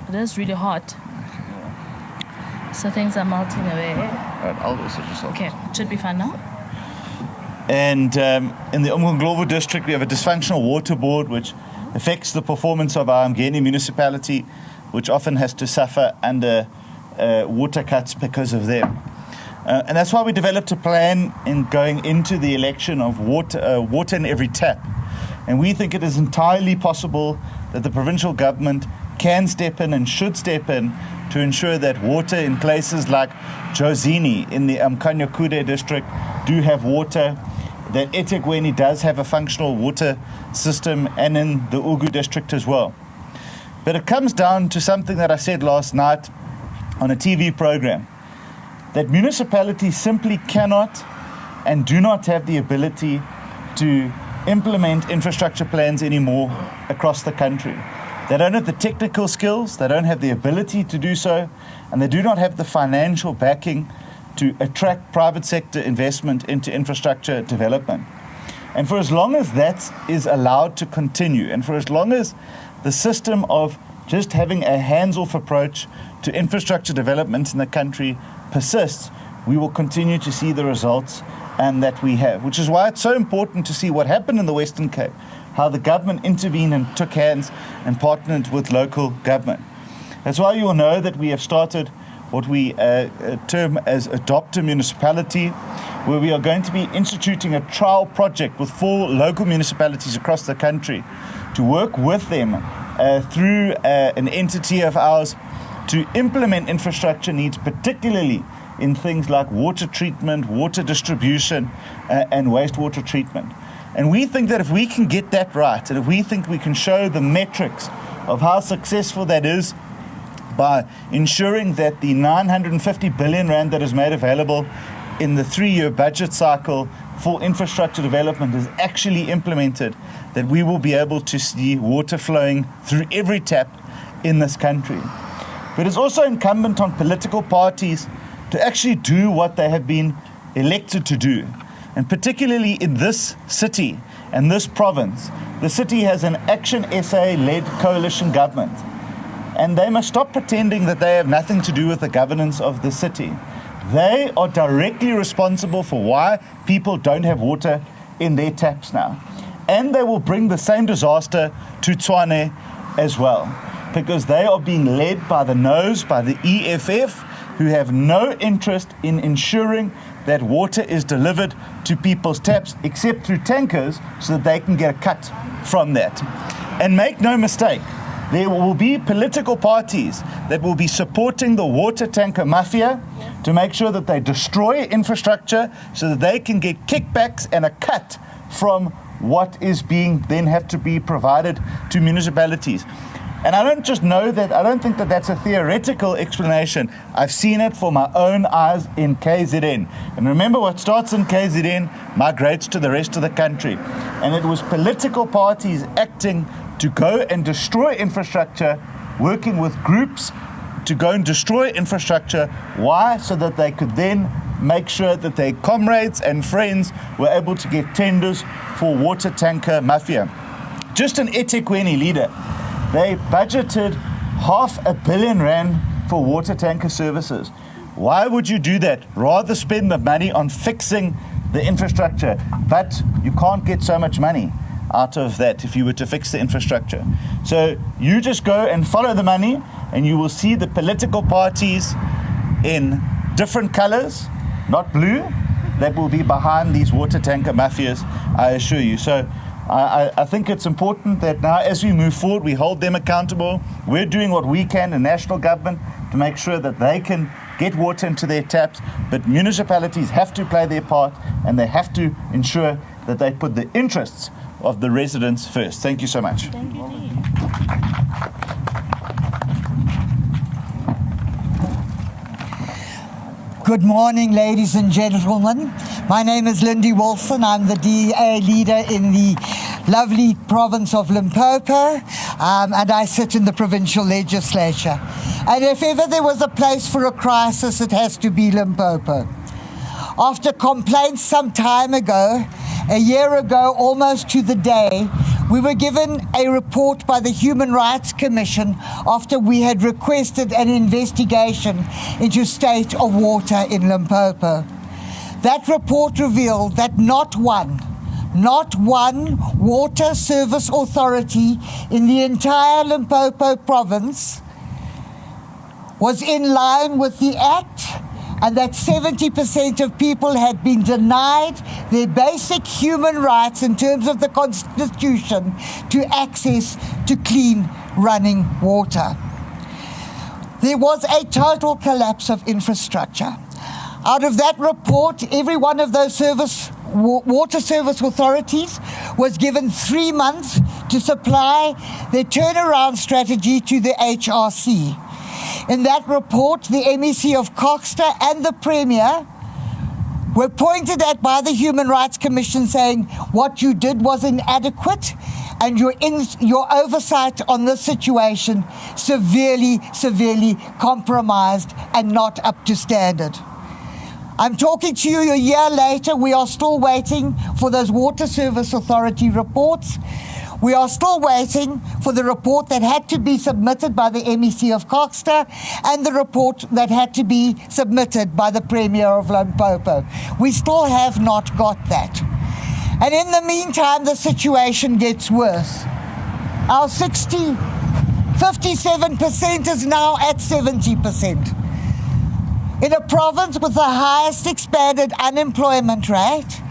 It is really hot. So things are melting away. I'll also just... Okay, should be fine now. And in the Umgungundlovu district, we have a dysfunctional water board which affects the performance of our Mgeni municipality, which often has to suffer under water cuts because of them. And that's why we developed a plan in going into the election of water in every tap. And we think it is entirely possible that the provincial government can step in and should step in to ensure that water in places like Jozini in the Mkanyakude district do have water, that eThekwini does have a functional water system, and in the Ugu district as well. But it comes down to something that I said last night on a TV program, that municipalities simply cannot and do not have the ability to implement infrastructure plans anymore across the country. They don't have the technical skills, they don't have the ability to do so, and they do not have the financial backing to attract private sector investment into infrastructure development. And for as long as that is allowed to continue, and for as long as the system of just having a hands-off approach to infrastructure development in the country persists, we will continue to see the results that we have, which is why it's so important to see what happened in the Western Cape, how the government intervened and took hands and partnered with local government. That's why you will know that we have started what we term as Adopt a Municipality, where we are going to be instituting a trial project with 4 local municipalities across the country to work with them through an entity of ours to implement infrastructure needs, particularly in things like water treatment, water distribution, and wastewater treatment. And we think that if we can get that right, and if we think we can show the metrics of how successful that is by ensuring that the 950 billion rand that is made available in the 3-year budget cycle for infrastructure development is actually implemented, that we will be able to see water flowing through every tap in this country. But it's also incumbent on political parties to actually do what they have been elected to do. And particularly in this city and this province, the city has an Action SA-led coalition government. And they must stop pretending that they have nothing to do with the governance of the city. They are directly responsible for why people don't have water in their taps now. And they will bring the same disaster to Tshwane as well, because they are being led by the nose, by the EFF, who have no interest in ensuring that water is delivered to people's taps, except through tankers, so that they can get a cut from that. And make no mistake, there will be political parties that will be supporting the water tanker mafia to make sure that they destroy infrastructure so that they can get kickbacks and a cut from what is being then have to be provided to municipalities. And I don't just know that, I don't think that that's a theoretical explanation. I've seen it for my own eyes in KZN. And remember, what starts in KZN migrates to the rest of the country. And it was political parties acting to go and destroy infrastructure, working with groups to go and destroy infrastructure. Why? So that they could then make sure that their comrades and friends were able to get tenders for water tanker mafia. Just in eThekwini, Leader, they budgeted 500 million rand for water tanker services. Why would you do that? Rather spend the money on fixing the infrastructure. But you can't get so much money out of that if you were to fix the infrastructure. So you just go and follow the money, and you will see the political parties in different colors, not blue, that will be behind these water tanker mafias, I assure you. So I think it's important that now, as we move forward, we hold them accountable. We're doing what we can in national government to make sure that they can get water into their taps, but municipalities have to play their part, and they have to ensure that they put the interests of the residents first. Thank you so much. Thank you, Lee. Good morning, ladies and gentlemen. My name is Lindy Wilson. I'm the DA leader in the lovely province of Limpopo, and I sit in the provincial legislature. And if ever there was a place for a crisis, it has to be Limpopo. After complaints some time ago, a year ago, almost to the day, we were given a report by the Human Rights Commission after we had requested an investigation into state of water in Limpopo. That report revealed that not one water service authority in the entire Limpopo province was in line with the Act, and that 70% of people had been denied their basic human rights in terms of the Constitution to access to clean running water. There was a total collapse of infrastructure. Out of that report, every one of those water service authorities was given 3 months to supply their turnaround strategy to the HRC. In that report, the MEC of Coxter and the Premier were pointed at by the Human Rights Commission, saying what you did was inadequate and your oversight on this situation severely compromised and not up to standard. I'm talking to you a year later. We are still waiting for those water service authority reports. We are still waiting for the report that had to be submitted by the MEC of Coxter and the report that had to be submitted by the Premier of Limpopo. We still have not got that. And in the meantime, the situation gets worse. Our 57% is now at 70%. In a province with the highest expanded unemployment rate,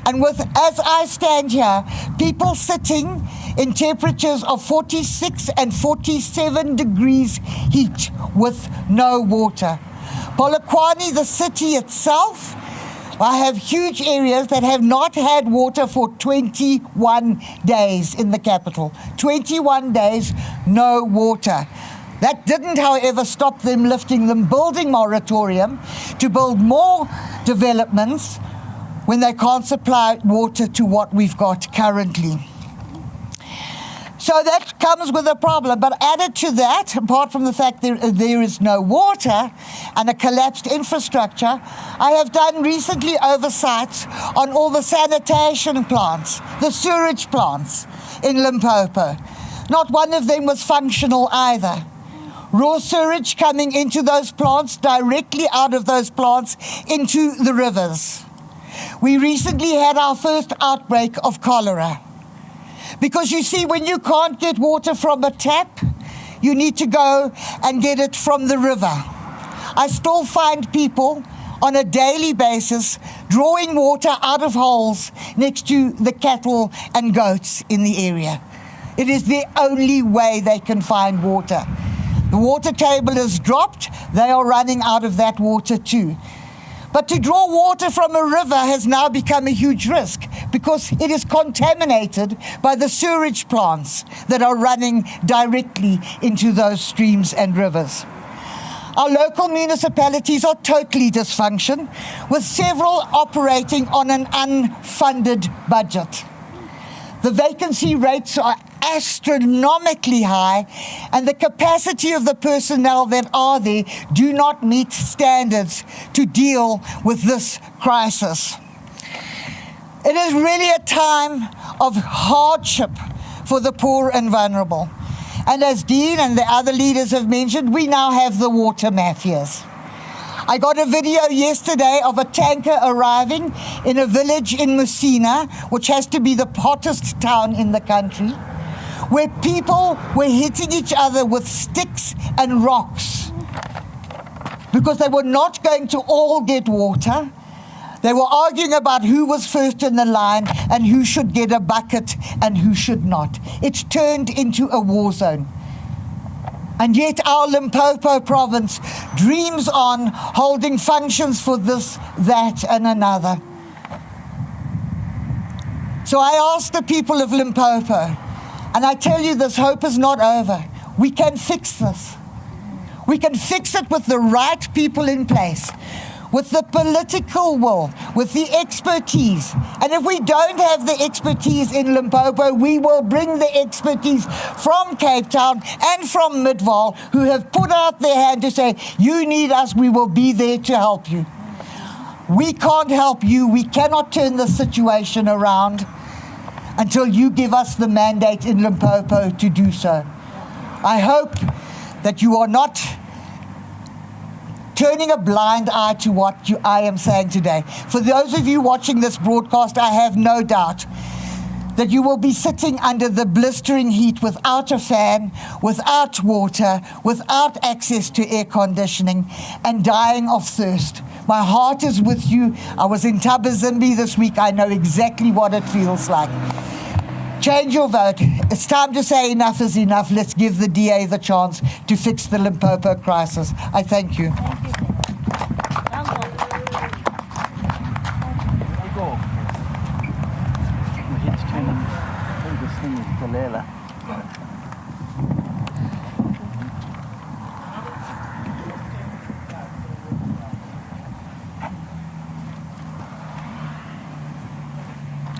and with, as I stand here, people sitting in temperatures of 46 and 47 degrees heat with no water. Polokwane, the city itself, I have huge areas that have not had water for 21 days in the capital. 21 days, no water. That didn't, however, stop them lifting the building moratorium to build more developments when they can't supply water to what we've got currently. So that comes with a problem. But added to that, apart from the fact there is no water and a collapsed infrastructure, I have done recently oversights on all the sanitation plants, the sewage plants in Limpopo. Not one of them was functional either. Raw sewage coming into those plants, directly out of those plants into the rivers. We recently had our first outbreak of cholera. Because you see, when you can't get water from a tap, you need to go and get it from the river. I still find people on a daily basis drawing water out of holes next to the cattle and goats in the area. It is the only way they can find water. The water table has dropped. They are running out of that water too. But to draw water from a river has now become a huge risk because it is contaminated by the sewage plants that are running directly into those streams and rivers. Our local municipalities are totally dysfunctional, with several operating on an unfunded budget. The vacancy rates are astronomically high, and the capacity of the personnel that are there do not meet standards to deal with this crisis. It is really a time of hardship for the poor and vulnerable. And as Dean and the other leaders have mentioned, we now have the water mafias. I got a video yesterday of a tanker arriving in a village in Msimanga, which has to be the hottest town in the country, where people were hitting each other with sticks and rocks because they were not going to all get water. They were arguing about who was first in the line and who should get a bucket and who should not. It's turned into a war zone. And yet our Limpopo province dreams on holding functions for this, that, and another. So I ask the people of Limpopo, and I tell you, this hope is not over. We can fix this. We can fix it with the right people in place, with the political will, with the expertise. And if we don't have the expertise in Limpopo, we will bring the expertise from Cape Town and from Midal, who have put out their hand to say, you need us, we will be there to help you. We can't help you. We cannot turn the situation around until you give us the mandate in Limpopo to do so. I hope that you are not turning a blind eye to what I am saying today. For those of you watching this broadcast, I have no doubt that you will be sitting under the blistering heat without a fan, without water, without access to air conditioning, and dying of thirst. My heart is with you. I was in Tabazimbi this week. I know exactly what it feels like. Change your vote. It's time to say enough is enough. Let's give the DA the chance to fix the Limpopo crisis. I thank you.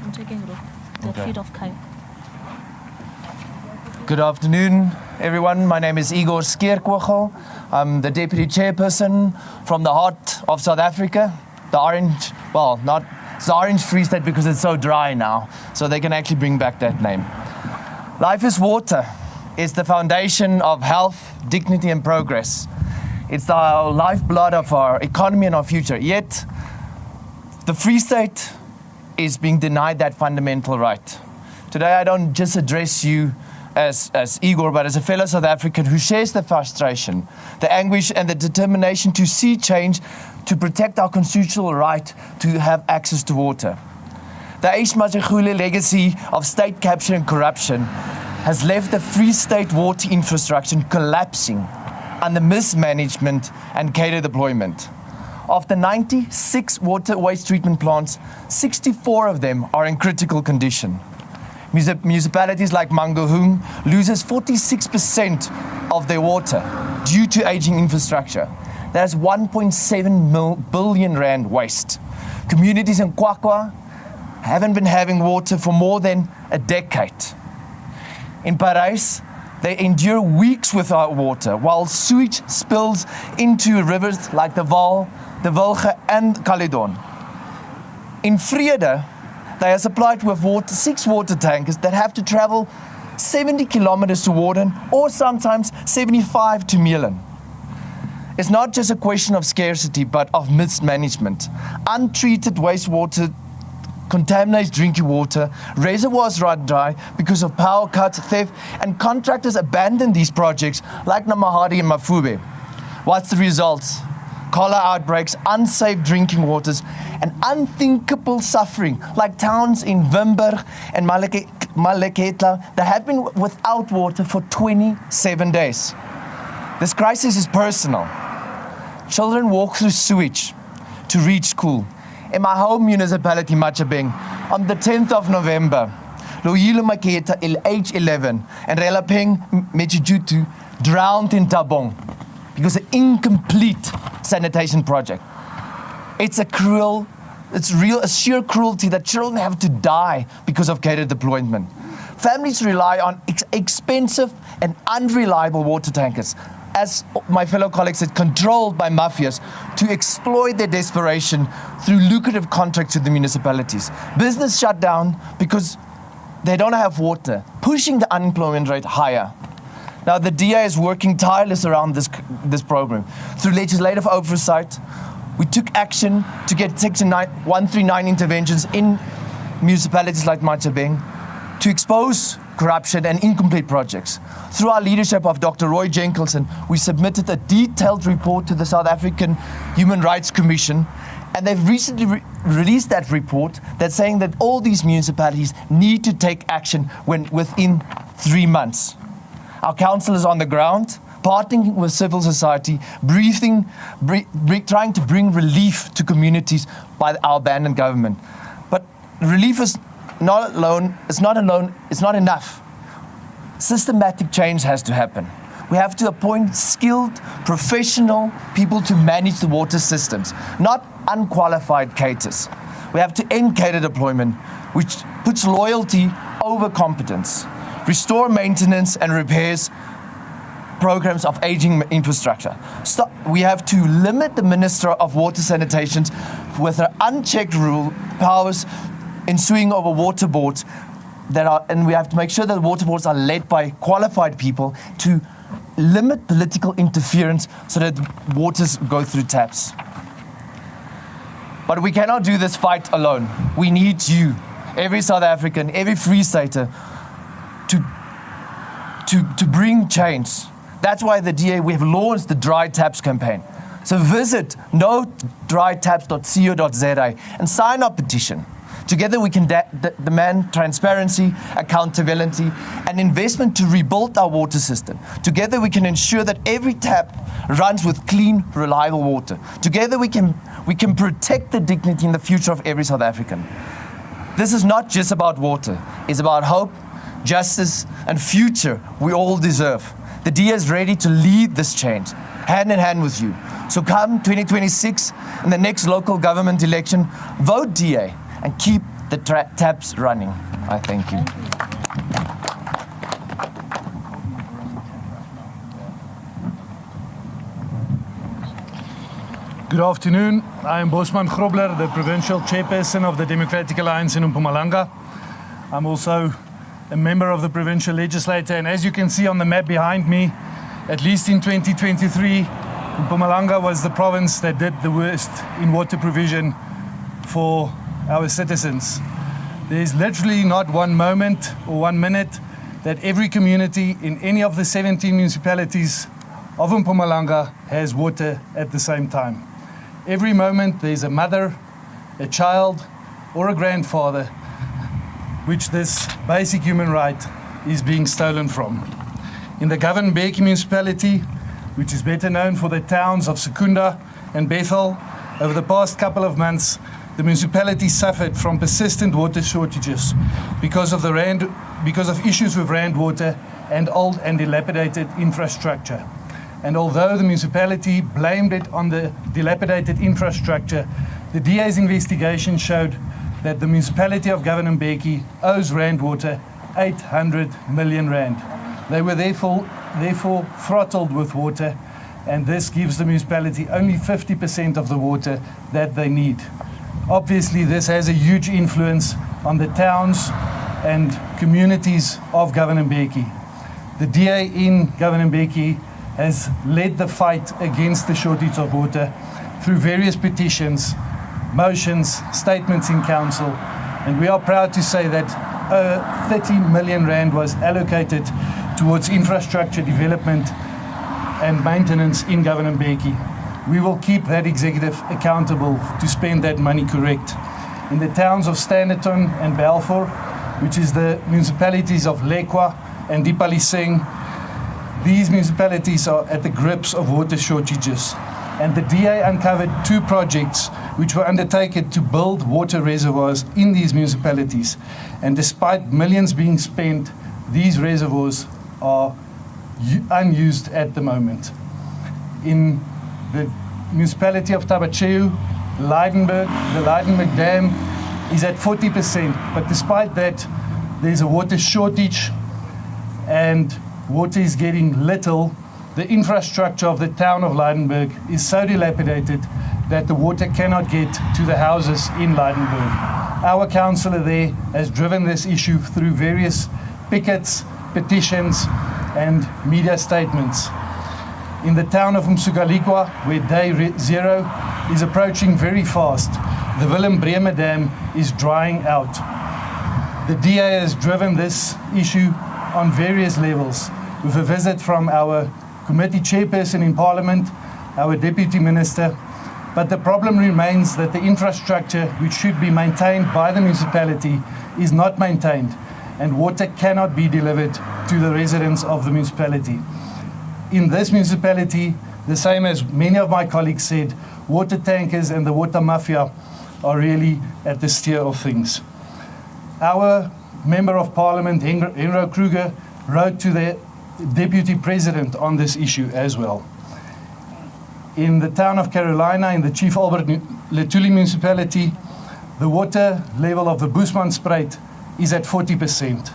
I'm taking the feet of Kai. Good afternoon, everyone. My name is Igor Skierkwogel. I'm the Deputy Chairperson from the heart of South Africa. The orange, well, not, it's the Orange Free State because it's so dry now, so they can actually bring back that name. Life is water. It's the foundation of health, dignity, and progress. It's the lifeblood of our economy and our future. Yet, the Free State is being denied that fundamental right. Today, I don't just address you as Igor, but as a fellow South African who shares the frustration, the anguish, and the determination to see change to protect our constitutional right to have access to water. The Ishmajagule legacy of state capture and corruption has left the Free State water infrastructure collapsing under mismanagement and cater deployment. Of the 96 water waste treatment plants, 64 of them are in critical condition. Municipalities like Mangaung loses 46% of their water due to aging infrastructure. That's 1.7 billion rand waste. Communities in Kwakwa haven't been having water for more than a decade. In Paris, they endure weeks without water, while sewage spills into rivers like the Vaal, the Wilge, and Caledon. In Vrede, they are supplied with 6 water tankers that have to travel 70 kilometers to Warden, or sometimes 75 to Milan. It's not just a question of scarcity, but of mismanagement. Untreated wastewater contaminates drinking water, reservoirs run dry because of power cuts, theft, and contractors abandon these projects like Namahadi and Mafube. What's the result? Cholera outbreaks, unsafe drinking waters, and unthinkable suffering, like towns in Wimberg and Maleketla that have been without water for 27 days. This crisis is personal. Children walk through sewage to reach school. In my home municipality, Macpherson, on the 10th of November, Loyilo Maketa, age 11, and Relapeng Mechijutu drowned in Tabong because of incomplete sanitation project. It's a sheer cruelty that children have to die because of cater deployment. Families rely on expensive and unreliable water tankers, as my fellow colleagues said, controlled by mafias to exploit their desperation through lucrative contracts with the municipalities. Business shut down because they don't have water, pushing the unemployment rate higher. Now, the DA is working tireless around this program. Through legislative oversight, we took action to get Section 139 interventions in municipalities like Macpherson to expose corruption and incomplete projects. Through our leadership of Dr. Roy Jenkinson, we submitted a detailed report to the South African Human Rights Commission, and they've recently released that report that's saying that all these municipalities need to take action within 3 months. Our council is on the ground, partnering with civil society, trying to bring relief to communities by our abandoned government. But relief is not enough. Systematic change has to happen. We have to appoint skilled, professional people to manage the water systems, not unqualified caterers. We have to end cater deployment, which puts loyalty over competence, restore maintenance and repairs programs of aging infrastructure. We have to limit the Minister of Water Sanitation with her unchecked powers ensuing over water boards and we have to make sure that the water boards are led by qualified people to limit political interference so that waters go through taps. But we cannot do this fight alone. We need you, every South African, every Free Stater, to bring change. That's why we have launched the Dry Taps campaign. So visit nodrytaps.co.za and sign our petition. Together we can demand transparency, accountability, and investment to rebuild our water system. Together we can ensure that every tap runs with clean, reliable water. Together we can protect the dignity and the future of every South African. This is not just about water. It's about hope, justice, and future we all deserve. The DA is ready to lead this change, hand in hand with you. So come 2026, in the next local government election, vote DA and keep the taps running. I thank you. Good afternoon. I am Bosman Grobler, the Provincial Chairperson of the Democratic Alliance in Mpumalanga. I'm also a member of the provincial legislature, and as you can see on the map behind me, at least in 2023, Mpumalanga was the province that did the worst in water provision for our citizens. There's literally not one moment or 1 minute that every community in any of the 17 municipalities of Mpumalanga has water at the same time. Every moment there's a mother, a child, or a grandfather which this basic human right is being stolen from. In the Govan-Mbeki municipality, which is better known for the towns of Secunda and Bethel, over the past couple of months, the municipality suffered from persistent water shortages because of issues with Rand water and old and dilapidated infrastructure. And although the municipality blamed it on the dilapidated infrastructure, the DA's investigation showed that the municipality of Govan-Mbeki owes Rand water 800 million Rand. They were therefore throttled with water, and this gives the municipality only 50% of the water that they need. Obviously, this has a huge influence on the towns and communities of Govan-Mbeki. The DA in Govan-Mbeki has led the fight against the shortage of water through various petitions, motions, statements in council, and we are proud to say that 30 million Rand was allocated towards infrastructure development and maintenance in Govan-Mbeki. We will keep that executive accountable to spend that money correct. In the towns of Standerton and Balfour, which is the municipalities of Lekwa and Dipaliseng, these municipalities are at the grips of water shortages. And the DA uncovered 2 projects which were undertaken to build water reservoirs in these municipalities. And despite millions being spent, these reservoirs are unused at the moment. In the municipality of Tabacheu, Leidenburg, the Leidenburg Dam is at 40%, but despite that, there's a water shortage and water is getting little. The infrastructure of the town of Leidenburg is so dilapidated that the water cannot get to the houses in Leidenburg. Our councillor there has driven this issue through various pickets, petitions, and media statements. In the town of Msugalikwa, where day 0 is approaching very fast, the Willem Bremer Dam is drying out. The DA has driven this issue on various levels, with a visit from our committee chairperson in Parliament, our deputy minister, but the problem remains that the infrastructure which should be maintained by the municipality is not maintained, and water cannot be delivered to the residents of the municipality. In this municipality, the same as many of my colleagues said, water tankers and the water mafia are really at the steer of things. Our Member of Parliament, Henro Kruger, wrote to the Deputy President on this issue as well. In the town of Carolina, in the Chief Albert Lutuli municipality, the water level of the Bushmanspruit is at 40%.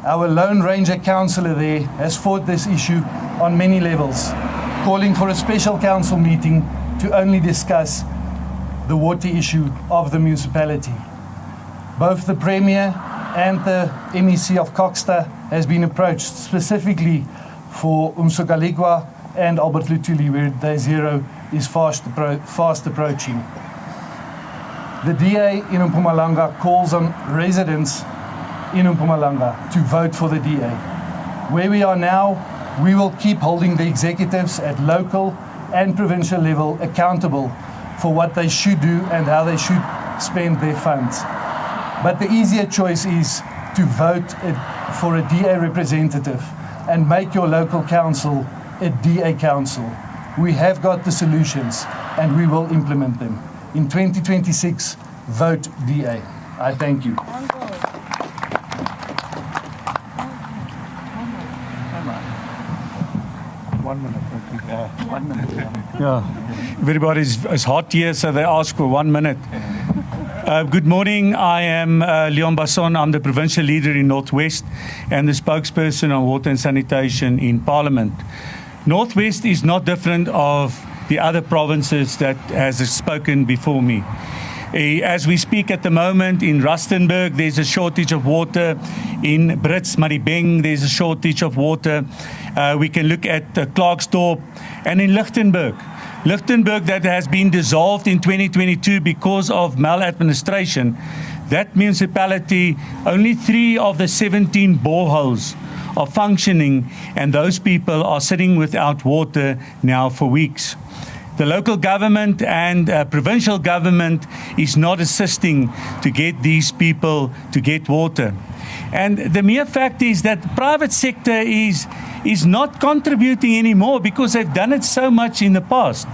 Our Lone Ranger councillor there has fought this issue on many levels, calling for a special council meeting to only discuss the water issue of the municipality. Both the Premier and the MEC of Koksta has been approached specifically for Umsugalikwa and Albert Lutuli, where day 0 is fast approaching. The DA in Mpumalanga calls on residents in Mpumalanga to vote for the DA. Where we are now, we will keep holding the executives at local and provincial level accountable for what they should do and how they should spend their funds. But the easier choice is to vote for a DA representative and make your local council a DA council. We have got the solutions and we will implement them. In 2026, vote DA. I thank you. Yeah, everybody's hot here, so they ask for 1 minute. Good morning. I am Leon Basson. I'm the provincial leader in Northwest and the spokesperson on water and sanitation in Parliament. Northwest is not different of the other provinces that has spoken before me. As we speak at the moment, in Rustenburg, there's a shortage of water. In Brits, Maribeng, there's a shortage of water. We can look at Klerksdorp, and in Lichtenburg. Lichtenburg, that has been dissolved in 2022 because of maladministration. That municipality, only 3 of the 17 boreholes are functioning, and those people are sitting without water now for weeks. The local government and provincial government is not assisting to get these people to get water. And the mere fact is that the private sector is not contributing anymore because they've done it so much in the past.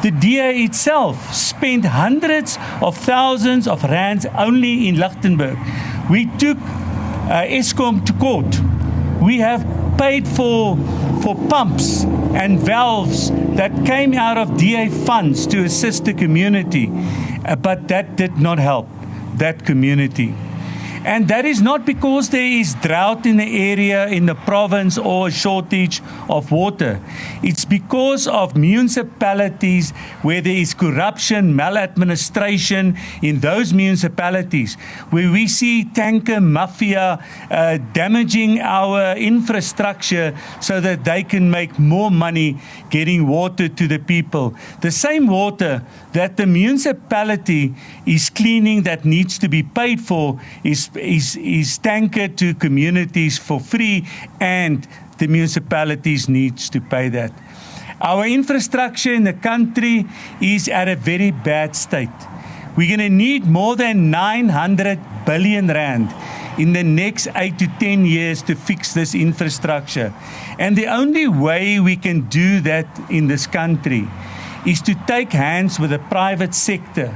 The DA itself spent hundreds of thousands of rands only in Lichtenburg. We took Eskom to court. We have paid for pumps and valves that came out of DA funds to assist the community, but that did not help that community. And that is not because there is drought in the area, in the province, or a shortage of water. It's because of municipalities where there is corruption, maladministration in those municipalities, where we see tanker mafia damaging our infrastructure so that they can make more money getting water to the people. The same water that the municipality is cleaning that needs to be paid for is tankered to communities for free, and the municipalities needs to pay that. Our infrastructure in the country is at a very bad state. We're going to need more than 900 billion rand in the next 8 to 10 years to fix this infrastructure. And the only way we can do that in this country is to take hands with the private sector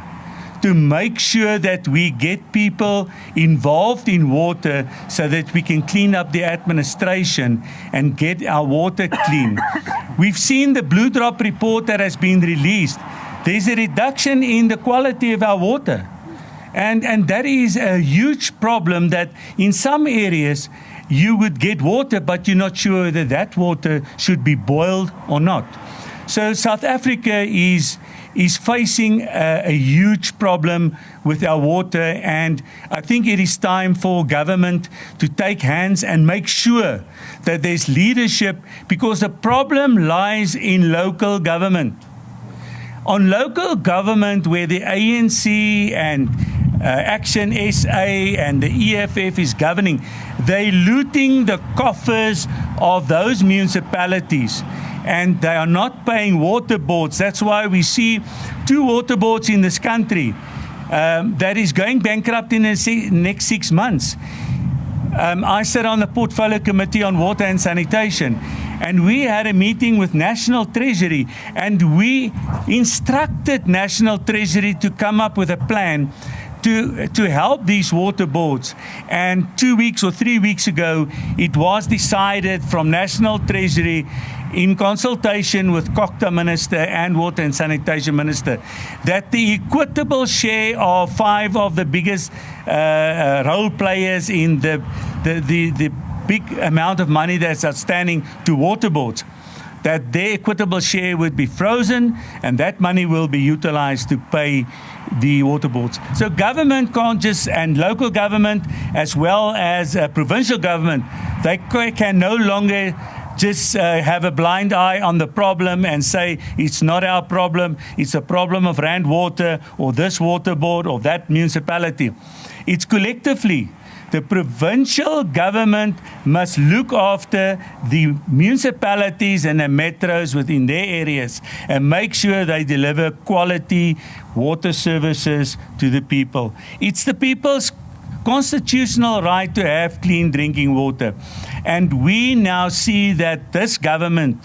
to make sure that we get people involved in water so that we can clean up the administration and get our water clean. We've seen the Blue Drop report that has been released. There's a reduction in the quality of our water. And that is a huge problem, that in some areas you would get water, but you're not sure whether that water should be boiled or not. So South Africa is facing a huge problem with our water, and I think it is time for government to take hands and make sure that there's leadership, because the problem lies in local government. On local government, where the ANC and Action SA and the EFF is governing, they're looting the coffers of those municipalities, and they are not paying water boards. That's why we see 2 water boards in this country that is going bankrupt in the next 6 months. I sat on the Portfolio Committee on Water and Sanitation, and we had a meeting with National Treasury, and we instructed National Treasury to come up with a plan to help these water boards. And 2 weeks or 3 weeks ago, it was decided from National Treasury, in consultation with Kokta Minister and Water and Sanitation Minister, that the equitable share of 5 of the biggest role players in the big amount of money that's outstanding to water boards, that their equitable share would be frozen, and that money will be utilized to pay the water boards. So government can't just, and local government as well as provincial government, they can no longer just have a blind eye on the problem and say it's not our problem, it's a problem of Rand Water or this water board or that municipality. It's collectively. The provincial government must look after the municipalities and the metros within their areas and make sure they deliver quality water services to the people. It's the people's constitutional right to have clean drinking water. And we now see that this government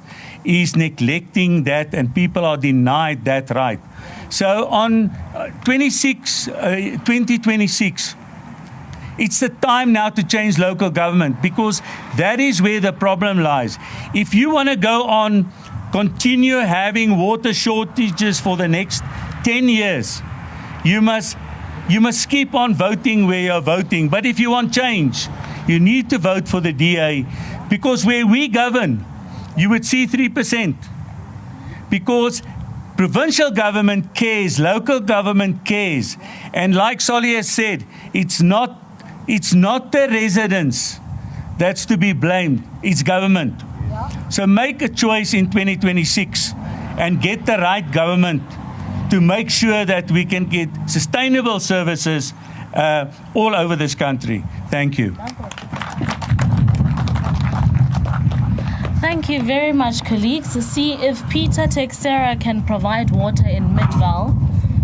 is neglecting that, and people are denied that right. So on 2026, it's the time now to change local government, because that is where the problem lies. If you want to go on, continue having water shortages for the next 10 years, you must keep on voting where you're voting. But if you want change, you need to vote for the DA, because where we govern, you would see 3%. Because Provincial government cares, local government cares. And like Solly has said, it's not the residents that's to be blamed, it's government. So make a choice in 2026 and get the right government to make sure that we can get sustainable services all over this country. Thank you. Thank you very much, colleagues. To see if Peter Texera can provide water in Midal,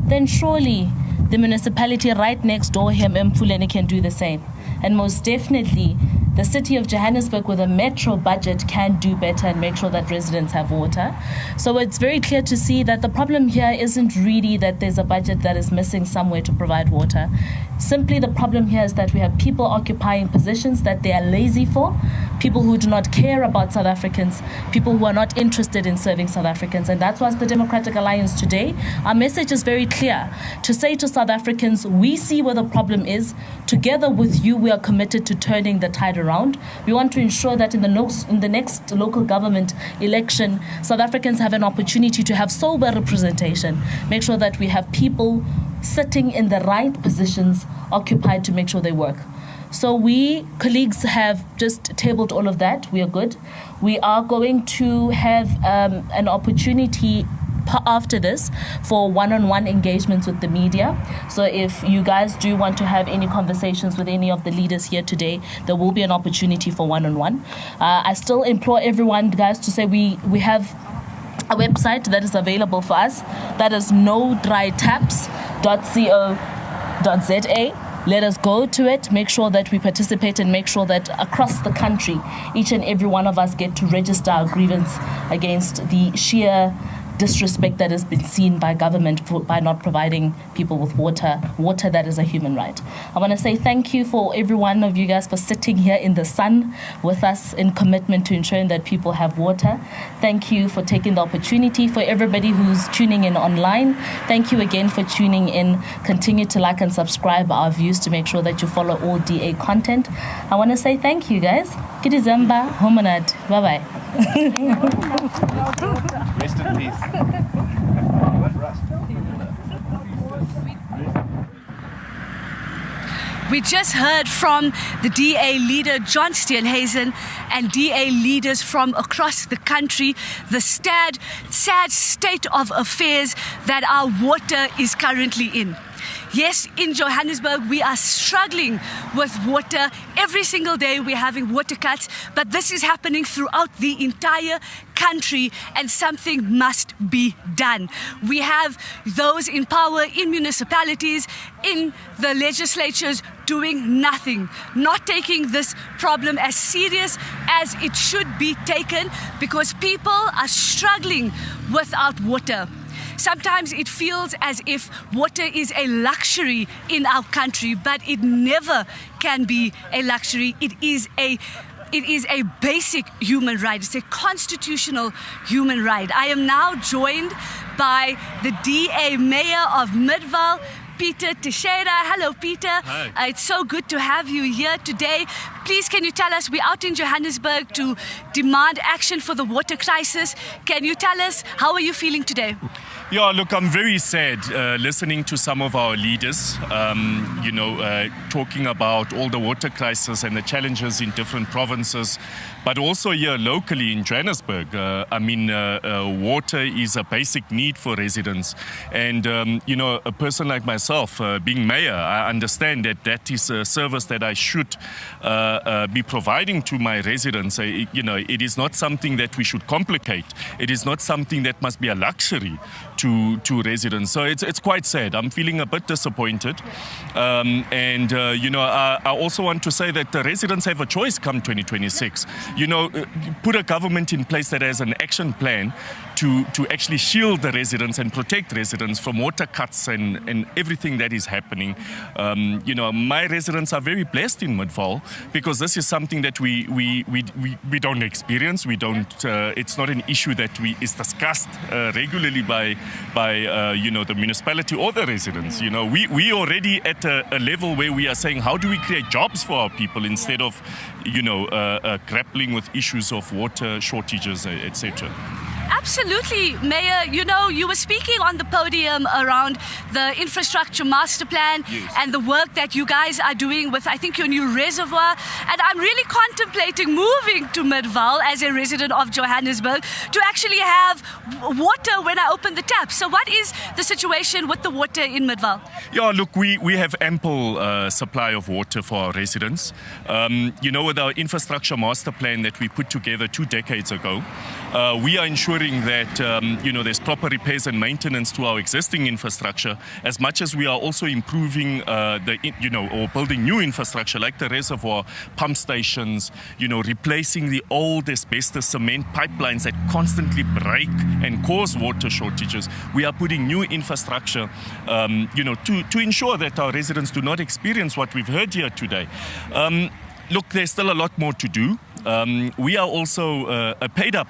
then surely the municipality right next door here, Mpumalanga, can do the same. And most definitely, the city of Johannesburg with a metro budget can do better and make sure that residents have water. So it's very clear to see that the problem here isn't really that there's a budget that is missing somewhere to provide water. Simply the problem here is that we have people occupying positions that they are lazy for, people who do not care about South Africans, people who are not interested in serving South Africans. And that's why the Democratic Alliance today, our message is very clear, to say to South Africans, we see where the problem is. Together with you, we are committed to turning the tide around. We want to ensure that in the next local government election, South Africans have an opportunity to have sober representation. Make sure that we have people sitting in the right positions, occupied to make sure they work. So we, colleagues, have just tabled all of that. We are good. We are going to have an opportunity after this for one-on-one engagements with the media. So if you guys do want to have any conversations with any of the leaders here today, there will be an opportunity for one-on-one. I still implore everyone, guys, to say we have a website that is available for us. That is nodrytaps.co.za. Let us go to it, make sure that we participate, and make sure that across the country, each and every one of us get to register our grievance against the sheer disrespect that has been seen by government by not providing people with water that is a human right. I want to say thank you for every one of you guys for sitting here in the sun with us in commitment to ensuring that people have water. Thank you for taking the opportunity. For everybody who's tuning in online, thank you again for tuning in. Continue to like and subscribe our views to make sure that you follow all DA content. I want to say thank you guys. Kidizamba, homonad. Bye-bye. Rest in peace. We just heard from the DA leader, John Steenhuisen, and DA leaders from across the country, the sad state of affairs that our water is currently in. Yes, in Johannesburg, we are struggling with water. Every single day we're having water cuts, but this is happening throughout the entire country, and something must be done. We have those in power in municipalities, in the legislatures, doing nothing, not taking this problem as serious as it should be taken, because people are struggling without water. Sometimes it feels as if water is a luxury in our country, but it never can be a luxury. It is a basic human right. It's a constitutional human right. I am now joined by the DA Mayor of Midal, Peter Teixeira. Hello, Peter. Hi. It's so good to have you here today. Please, can you tell us, we're out in Johannesburg to demand action for the water crisis. Can you tell us, how are you feeling today? Yeah, look, I'm very sad listening to some of our leaders, talking about all the water crisis and the challenges in different provinces, but also here locally in Johannesburg. Water is a basic need for residents. And, a person like myself, being mayor, I understand that is a service that I should be providing to my residents. It is not something that we should complicate. It is not something that must be a luxury to residents. So it's quite sad. I'm feeling a bit disappointed. I also want to say that the residents have a choice come 2026. Put a government in place that has an action plan to actually shield the residents and protect residents from water cuts and everything that is happening. My residents are very blessed in Midal because this is something that we don't experience. We don't. It's not an issue that is discussed regularly by the municipality or the residents. We already at a level where we are saying, how do we create jobs for our people instead of grappling with issues of water shortages, etc. Absolutely, Mayor. You know, you were speaking on the podium around the infrastructure master plan and the work that you guys are doing with, I think, your new reservoir. And I'm really contemplating moving to Midal as a resident of Johannesburg to actually have water when I open the tap. So what is the situation with the water in Midal? Yeah, look, we have ample supply of water for our residents. You know, with our infrastructure master plan that we put together 2 decades ago, we are ensuring that, you know, there's proper repairs and maintenance to our existing infrastructure, as much as we are also improving or building new infrastructure like the reservoir, pump stations, you know, replacing the old asbestos cement pipelines that constantly break and cause water shortages. We are putting new infrastructure, to ensure that our residents do not experience what we've heard here today. Look, there's still a lot more to do. We are also a paid-up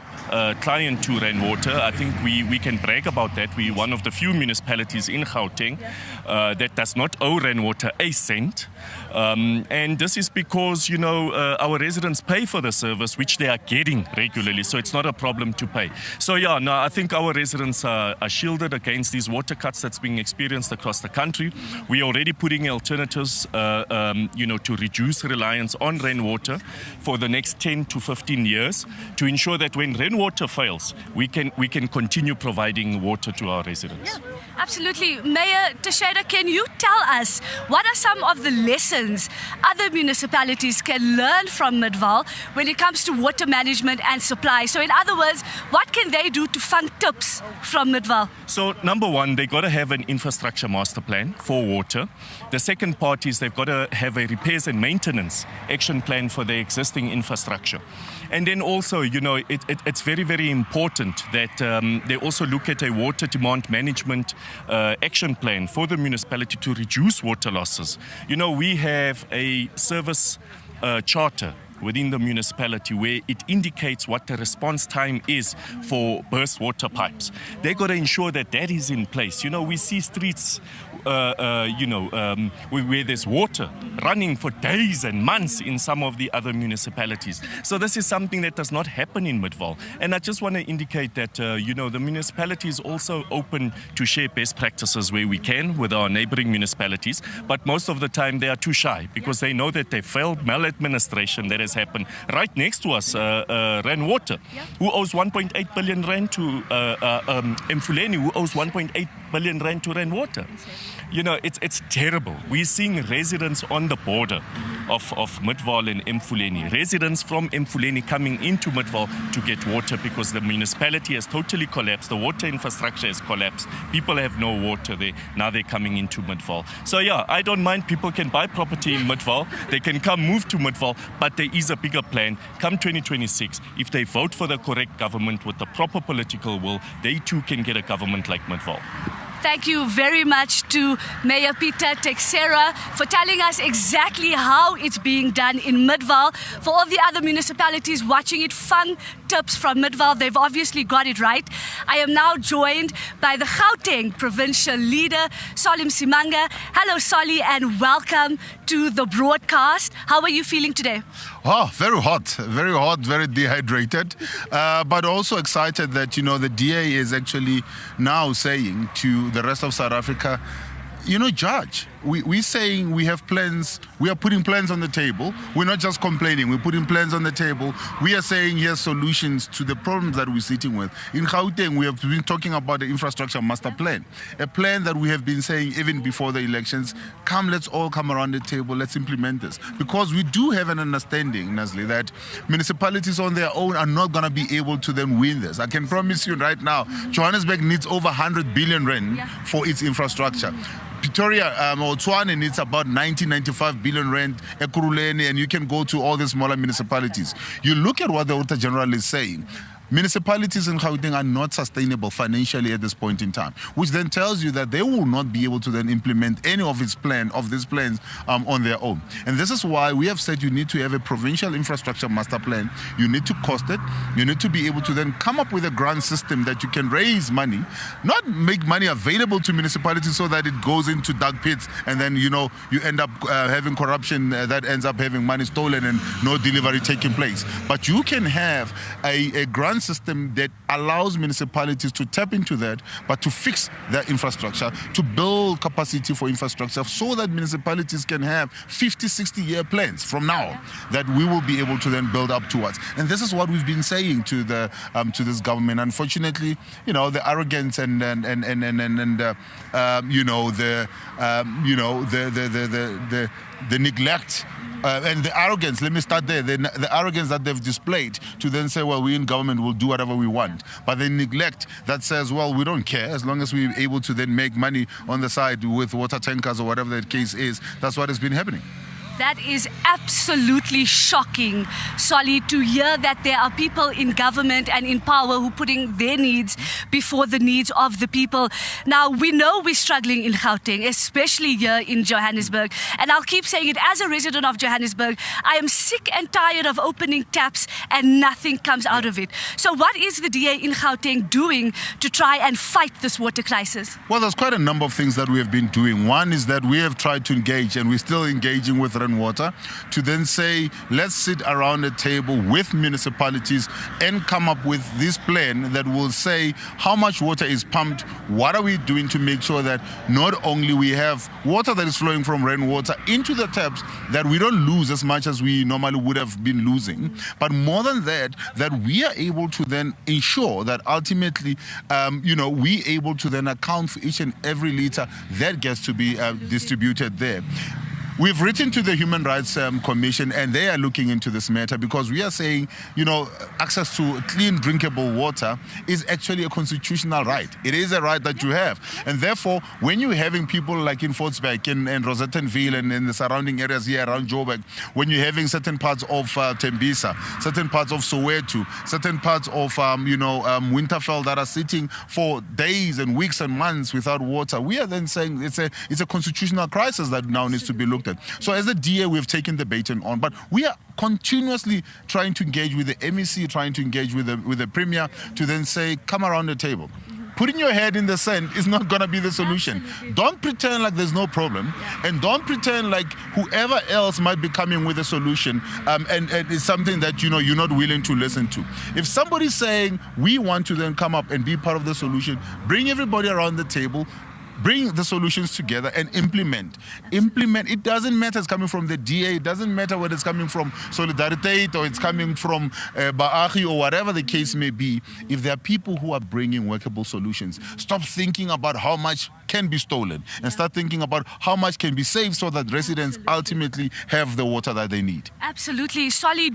client to Rainwater. I think we can brag about that. We're one of the few municipalities in Gauteng that does not owe Rainwater a cent. And this is because, you know, our residents pay for the service, which they are getting regularly, so it's not a problem to pay. So, yeah, no, I think our residents are shielded against these water cuts that's being experienced across the country. We are already putting alternatives, to reduce reliance on rainwater for the next 10 to 15 years to ensure that when rainwater fails, we can continue providing water to our residents. Yeah, absolutely. Mayor Teixeira, can you tell us what are some of the lessons other municipalities can learn from Midal when it comes to water management and supply? So in other words, what can they do to fund tips from Midal? So number one, they got to have an infrastructure master plan for water. The second part is they've got to have a repairs and maintenance action plan for their existing infrastructure. And then also, you know, it's very, very important that they also look at a water demand management action plan for the municipality to reduce water losses. You know, we have a service charter within the municipality where it indicates what the response time is for burst water pipes. They've got to ensure that that is in place. You know, we see streets where there's water running for days and months in some of the other municipalities. So this is something that does not happen in Midal. And I just want to indicate that, the municipality is also open to share best practices where we can with our neighboring municipalities. But most of the time they are too shy because they know that they failed maladministration that has happened right next to us, Rainwater, who owes 1.8 billion rand to Mfuleni, who owes 1.8 billion rand to Rainwater. You know, it's terrible. We're seeing residents on the border of Midal and Mfuleni, residents from Mfuleni coming into Midal to get water because the municipality has totally collapsed. The water infrastructure has collapsed. People have no water there. Now they're coming into Midal. So yeah, I don't mind. People can buy property in Midal. They can come move to Midal, but there is a bigger plan. Come 2026, if they vote for the correct government with the proper political will, they too can get a government like Midal. Thank you very much to Mayor Peter Teixeira for telling us exactly how it's being done in Midal. For all the other municipalities watching it, fun tips from Midal. They've obviously got it right. I am now joined by the Gauteng provincial leader, Msimanga. Hello, Solly, and welcome to the broadcast. How are you feeling today? Oh, very hot, very dehydrated, but also excited that, you know, the DA is actually now saying to the rest of South Africa, you know, judge. We're saying we have plans, we are putting plans on the table. We're not just complaining, we're putting plans on the table. We are saying here's solutions to the problems that we're sitting with. In Gauteng, we have been talking about the infrastructure master plan, a plan that we have been saying even before the elections, let's all come around the table, let's implement this. Because we do have an understanding, Nazli, that municipalities on their own are not going to be able to then win this. I can promise you right now, Johannesburg needs over 100 billion rand for its infrastructure. Pretoria or Tshwane needs about 95 billion rand, Ekurhuleni, and you can go to all the smaller municipalities. You look at what the Auditor General is saying. Municipalities in Gauteng are not sustainable financially at this point in time, which then tells you that they will not be able to then implement any of these plans on their own. And this is why we have said you need to have a provincial infrastructure master plan. You need to cost it. You need to be able to then come up with a grant system that you can raise money, not make money available to municipalities so that it goes into dark pits and then, you know, you end up having corruption that ends up having money stolen and no delivery taking place. But you can have a grant payment system that allows municipalities to tap into that, but to fix their infrastructure, to build capacity for infrastructure so that municipalities can have 50, 60-year plans from now that we will be able to then build up towards. And this is what we've been saying to this government. Unfortunately, the arrogance and the neglect and the arrogance, let me start there, the arrogance that they've displayed to then say, well, we in government will do whatever we want. But the neglect that says, well, we don't care as long as we're able to then make money on the side with water tankers or whatever the case is. That's what has been happening. That is absolutely shocking, Solly, to hear that there are people in government and in power who are putting their needs before the needs of the people. Now, we know we're struggling in Gauteng, especially here in Johannesburg. And I'll keep saying it, as a resident of Johannesburg, I am sick and tired of opening taps and nothing comes out of it. So what is the DA in Gauteng doing to try and fight this water crisis? Well, there's quite a number of things that we have been doing. One is that we have tried to engage, and we're still engaging with water, to then say, let's sit around a table with municipalities and come up with this plan that will say how much water is pumped, what are we doing to make sure that not only we have water that is flowing from rainwater into the taps, that we don't lose as much as we normally would have been losing, but more than that, that we are able to then ensure that ultimately, we able to then account for each and every litre that gets to be distributed there. We've written to the Human Rights Commission, and they are looking into this matter because we are saying, access to clean, drinkable water is actually a constitutional right. It is a right that you have. And therefore, when you're having people like in Fortsburg and Rosettenville and in the surrounding areas here around Joburg, when you're having certain parts of Tembisa, certain parts of Soweto, certain parts of, Winterfell that are sitting for days and weeks and months without water, we are then saying it's a constitutional crisis that now needs to be looked at. So as a DA, we've taken the baton on, but we are continuously trying to engage with the MEC, trying to engage with the Premier to then say, come around the table. Putting your head in the sand is not going to be the solution. Absolutely. Don't pretend like there's no problem, and don't pretend like whoever else might be coming with a solution and it's something that you're not willing to listen to. If somebody's saying we want to then come up and be part of the solution, bring everybody around the table, bring the solutions together and implement. It doesn't matter it's coming from the DA. It doesn't matter whether it's coming from Solidarity or it's coming from Baagi or whatever the case may be. If there are people who are bringing workable solutions, stop thinking about how much can be stolen and start thinking about how much can be saved so that residents ultimately have the water that they need. Absolutely. Solly,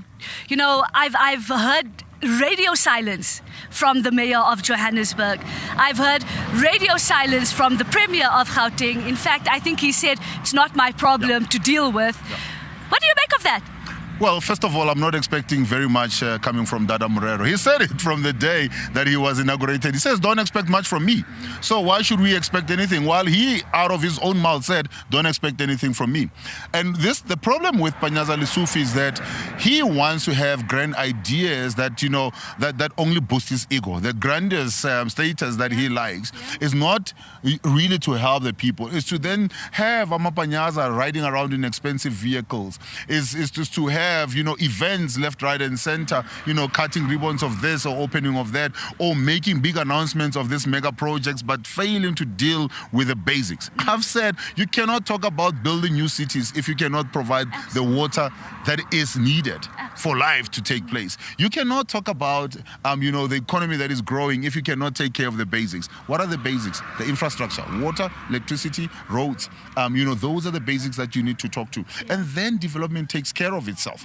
I've heard radio silence from the mayor of Johannesburg. I've heard radio silence from the premier of Gauteng. In fact, I think he said it's not my problem to deal with. What do you make of that? Well, first of all, I'm not expecting very much coming from Dada Morero. He said it from the day that he was inaugurated. He says, don't expect much from me. So why should we expect anything? While he, out of his own mouth, said, don't expect anything from me. And the problem with Panyaza Lesufi is that he wants to have grand ideas that, that only boost his ego. The grandest status that he likes is not really to help the people. It's to then have Amapanyaza riding around in expensive vehicles. Is just to have events left, right, and center, cutting ribbons of this or opening of that, or making big announcements of these mega projects, but failing to deal with the basics. I've said you cannot talk about building new cities if you cannot provide the water that is needed for life to take place. You cannot talk about, the economy that is growing if you cannot take care of the basics. What are the basics? The infrastructure, water, electricity, roads. Those are the basics that you need to talk to. And then development takes care of itself.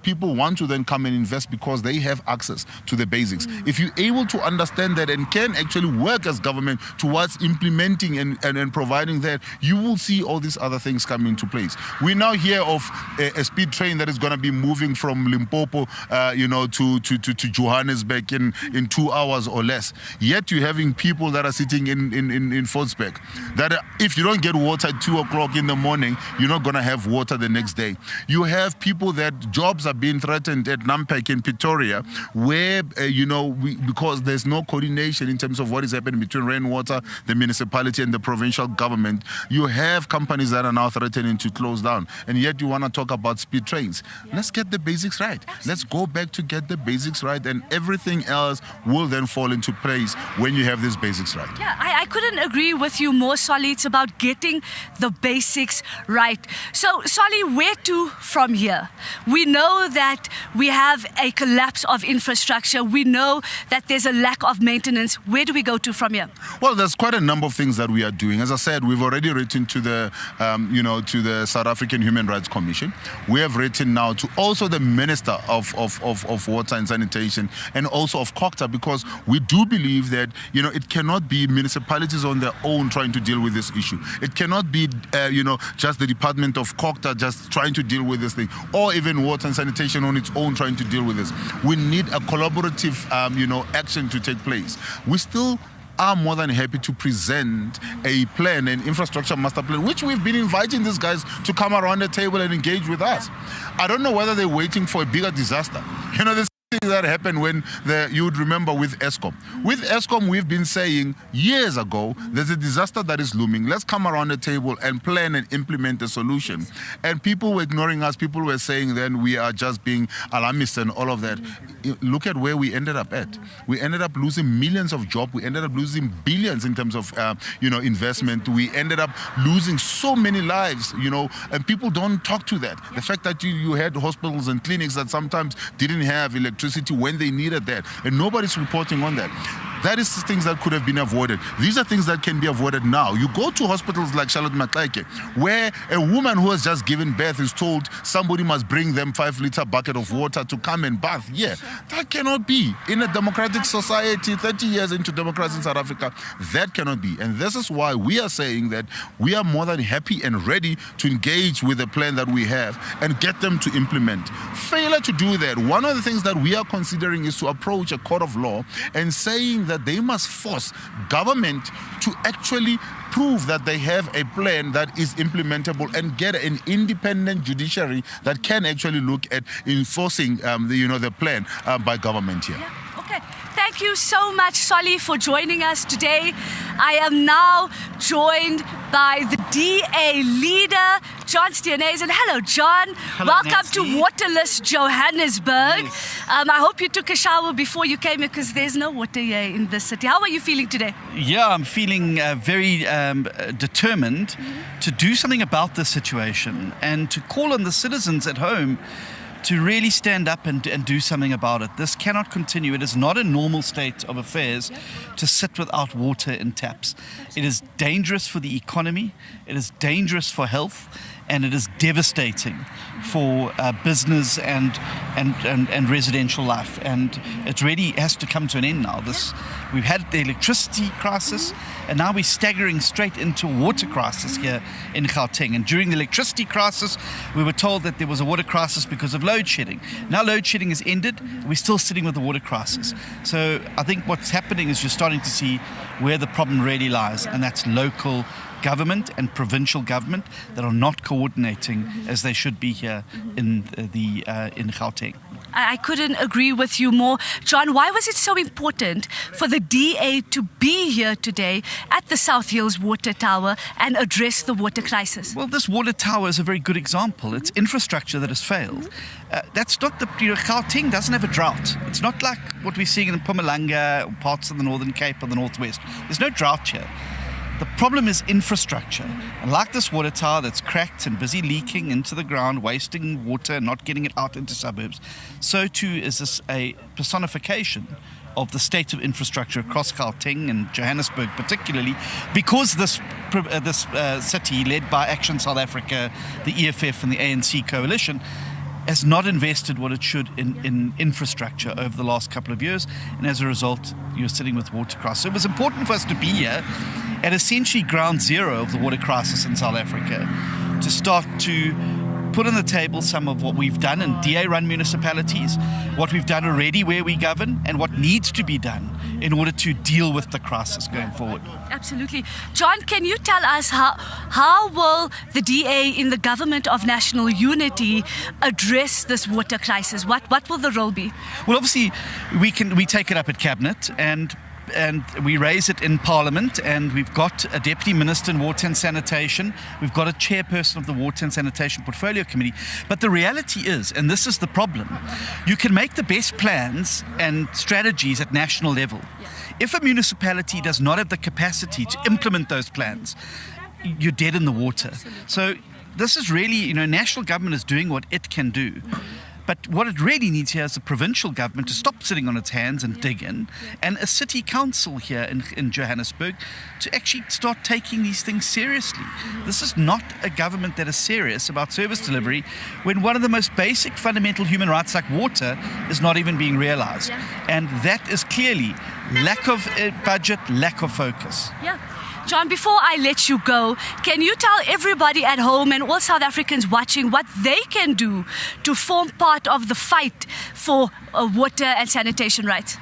People want to then come and invest because they have access to the basics. If you're able to understand that and can actually work as government towards implementing and providing that, you will see all these other things come into place. We now hear of a speed train that is going to be moving from Limpopo, to Johannesburg in 2 hours or less. Yet you're having people that are sitting in Fortsburg that if you don't get water at 2 o'clock in the morning, you're not going to have water the next day. You have people that that jobs are being threatened at Nampek in Pretoria, where, because there's no coordination in terms of what is happening between rainwater, the municipality and the provincial government. You have companies that are now threatening to close down. And yet you want to talk about speed trains. Let's get the basics right. Let's go back to get the basics right, and everything else will then fall into place when you have these basics right. Yeah, I couldn't agree with you more, Solly. It's about getting the basics right. So, Solly, where to from here? We know that we have a collapse of infrastructure. We know that there's a lack of maintenance. Where do we go to from here? Well, there's quite a number of things that we are doing. As I said, we've already written to the, to the South African Human Rights Commission. We have written now to also the Minister of Water and Sanitation, and also of COCTA, because we do believe that, it cannot be municipalities on their own trying to deal with this issue. It cannot be, just the Department of COCTA just trying to deal with this thing, or even Water and Sanitation on its own trying to deal with this. We need a collaborative, action to take place. We still are more than happy to present a plan, an infrastructure master plan, which we've been inviting these guys to come around the table and engage with us. I don't know whether they're waiting for a bigger disaster. This thing that happened when you would remember with Eskom. With Eskom, we've been saying years ago, there's a disaster that is looming. Let's come around the table and plan and implement a solution. And people were ignoring us. People were saying then we are just being alarmist and all of that. Look at where we ended up at. We ended up losing millions of jobs. We ended up losing billions in terms of, investment. We ended up losing so many lives, and people don't talk to that. The fact that you had hospitals and clinics that sometimes didn't have electricity when they needed that, and nobody's reporting on that. That is things that could have been avoided. These are things that can be avoided now. You go to hospitals like Charlotte Maxeke, where a woman who has just given birth is told somebody must bring them 5-liter bucket of water to come and bath. Yeah, that cannot be. In a democratic society, 30 years into democracy in South Africa, that cannot be. And this is why we are saying that we are more than happy and ready to engage with the plan that we have and get them to implement. Failure to do that, one of the things that we are considering is to approach a court of law and saying that they must force government to actually prove that they have a plan that is implementable and get an independent judiciary that can actually look at enforcing the plan by government here. Yeah. Okay. Thank you so much, Solly, for joining us today. I am now joined by the DA Leader John Steenhuisen. Hello, John. Hello, welcome Nancy. to waterless Johannesburg. Yes. I hope you took a shower before you came here, because there's no water here in this city. How are you feeling today? Yeah, I'm feeling very determined to do something about this situation and to call on the citizens at home to really stand up and do something about it. This cannot continue. It is not a normal state of affairs to sit without water in taps. It is dangerous for the economy, it is dangerous for health, and it is devastating for business and residential life. And it really has to come to an end now. We've had the electricity crisis, and now we're staggering straight into water crisis here in Gauteng. And during the electricity crisis, we were told that there was a water crisis because of load shedding. Now load shedding is ended, we're still sitting with the water crisis. So I think what's happening is you're starting to see where the problem really lies, and that's local government and provincial government that are not coordinating as they should be here in Gauteng. I couldn't agree with you more. John, why was it so important for the DA to be here today at the South Hills Water Tower and address the water crisis? Well, this water tower is a very good example. It's infrastructure that has failed. That's not Gauteng doesn't have a drought. It's not like what we're seeing in Mpumalanga, or parts of the Northern Cape or the Northwest. There's no drought here. The problem is infrastructure. And like this water tower that's cracked and busy leaking into the ground, wasting water and not getting it out into suburbs, so too is this a personification of the state of infrastructure across Gauteng and Johannesburg particularly, because this city, led by Action South Africa, the EFF and the ANC coalition, has not invested what it should in infrastructure over the last couple of years, and as a result, you're sitting with water crisis. So it was important for us to be here at essentially ground zero of the water crisis in South Africa, to start to put on the table some of what we've done in DA-run municipalities, what we've done already where we govern, and what needs to be done in order to deal with the crisis going forward. Absolutely. John, can you tell us how will the DA in the Government of National Unity address this water crisis? What will the role be? Well, obviously, we take it up at Cabinet and we raise it in Parliament, and we've got a Deputy Minister in Water and Sanitation. We've got a Chairperson of the Water and Sanitation Portfolio Committee. But the reality is, and this is the problem, you can make the best plans and strategies at national level. If a municipality does not have the capacity to implement those plans, you're dead in the water. So this is really, national government is doing what it can do. But what it really needs here is a provincial government to stop sitting on its hands and dig in, and a city council here in Johannesburg to actually start taking these things seriously. This is not a government that is serious about service delivery when one of the most basic fundamental human rights like water is not even being realized. And that is clearly lack of budget, lack of focus. Yeah. John, before I let you go, can you tell everybody at home and all South Africans watching what they can do to form part of the fight for water and sanitation rights?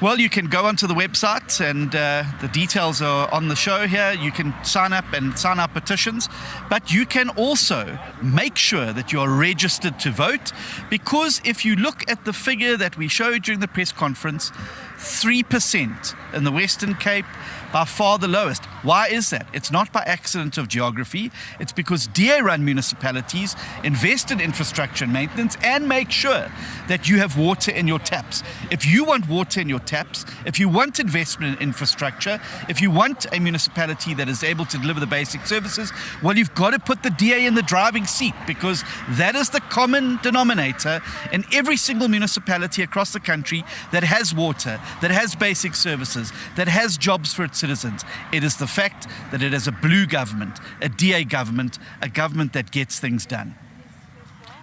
Well, you can go onto the website, and the details are on the show here. You can sign up and sign up petitions, but you can also make sure that you are registered to vote, because if you look at the figure that we showed during the press conference, 3% in the Western Cape, by far the lowest. Why is that? It's not by accident of geography. It's because DA-run municipalities invest in infrastructure and maintenance and make sure that you have water in your taps. If you want water in your taps, if you want investment in infrastructure, if you want a municipality that is able to deliver the basic services, well, you've got to put the DA in the driving seat, because that is the common denominator in every single municipality across the country that has water, that has basic services, that has jobs for its citizens. It is the fact that it is a blue government, a DA government, a government that gets things done.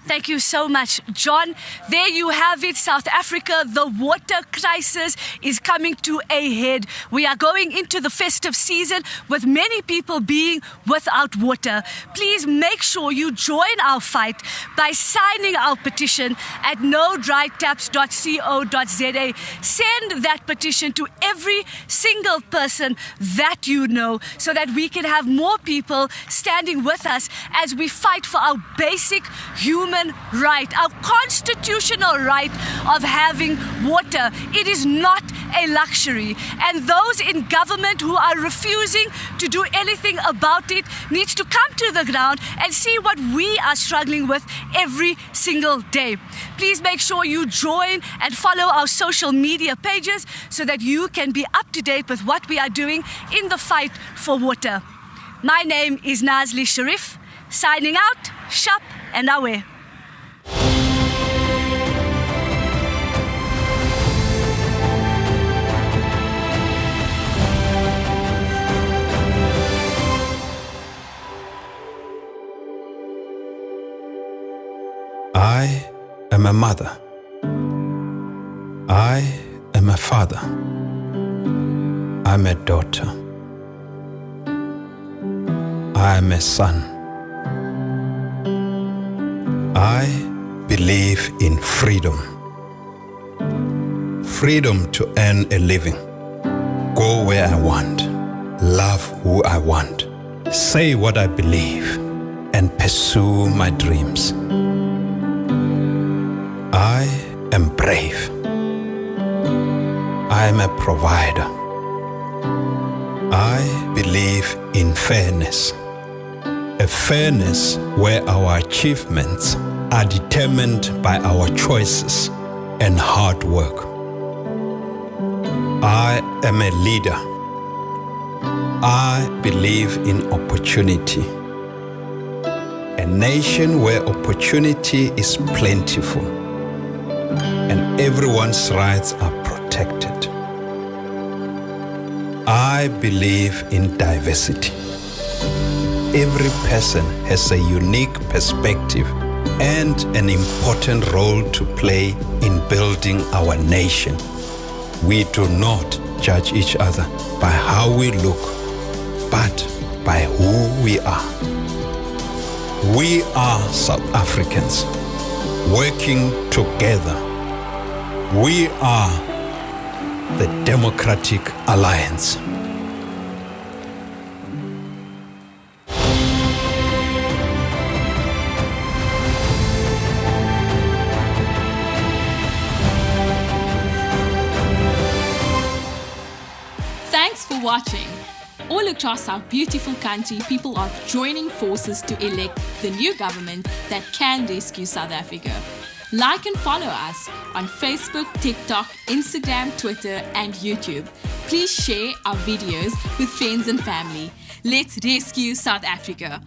Thank you so much, John. There you have it, South Africa. The water crisis is coming to a head. We are going into the festive season with many people being without water. Please make sure you join our fight by signing our petition at nodrytaps.co.za. Send that petition to every single person that you know, so that we can have more people standing with us as we fight for our basic human right, our constitutional right of having water. It is not a luxury, and those in government who are refusing to do anything about it needs to come to the ground and see what we are struggling with every single day. Please make sure you join and follow our social media pages so that you can be up to date with what we are doing in the fight for water. My name is Nazli Sharif, signing out. Shop and away. I am a mother. I am a father. I'm a daughter. I am a son. I believe in freedom. Freedom to earn a living. Go where I want. Love who I want. Say what I believe and pursue my dreams. I am brave. I am a provider. I believe in fairness. A fairness where our achievements are determined by our choices and hard work. I am a leader. I believe in opportunity. A nation where opportunity is plentiful and everyone's rights are protected. I believe in diversity. Every person has a unique perspective and an important role to play in building our nation. We do not judge each other by how we look, but by who we are. We are South Africans working together. We are the Democratic Alliance. Thanks for watching. All across our beautiful country, people are joining forces to elect the new government that can rescue South Africa. Like and follow us on Facebook, TikTok, Instagram, Twitter, and YouTube. Please share our videos with friends and family. Let's rescue South Africa.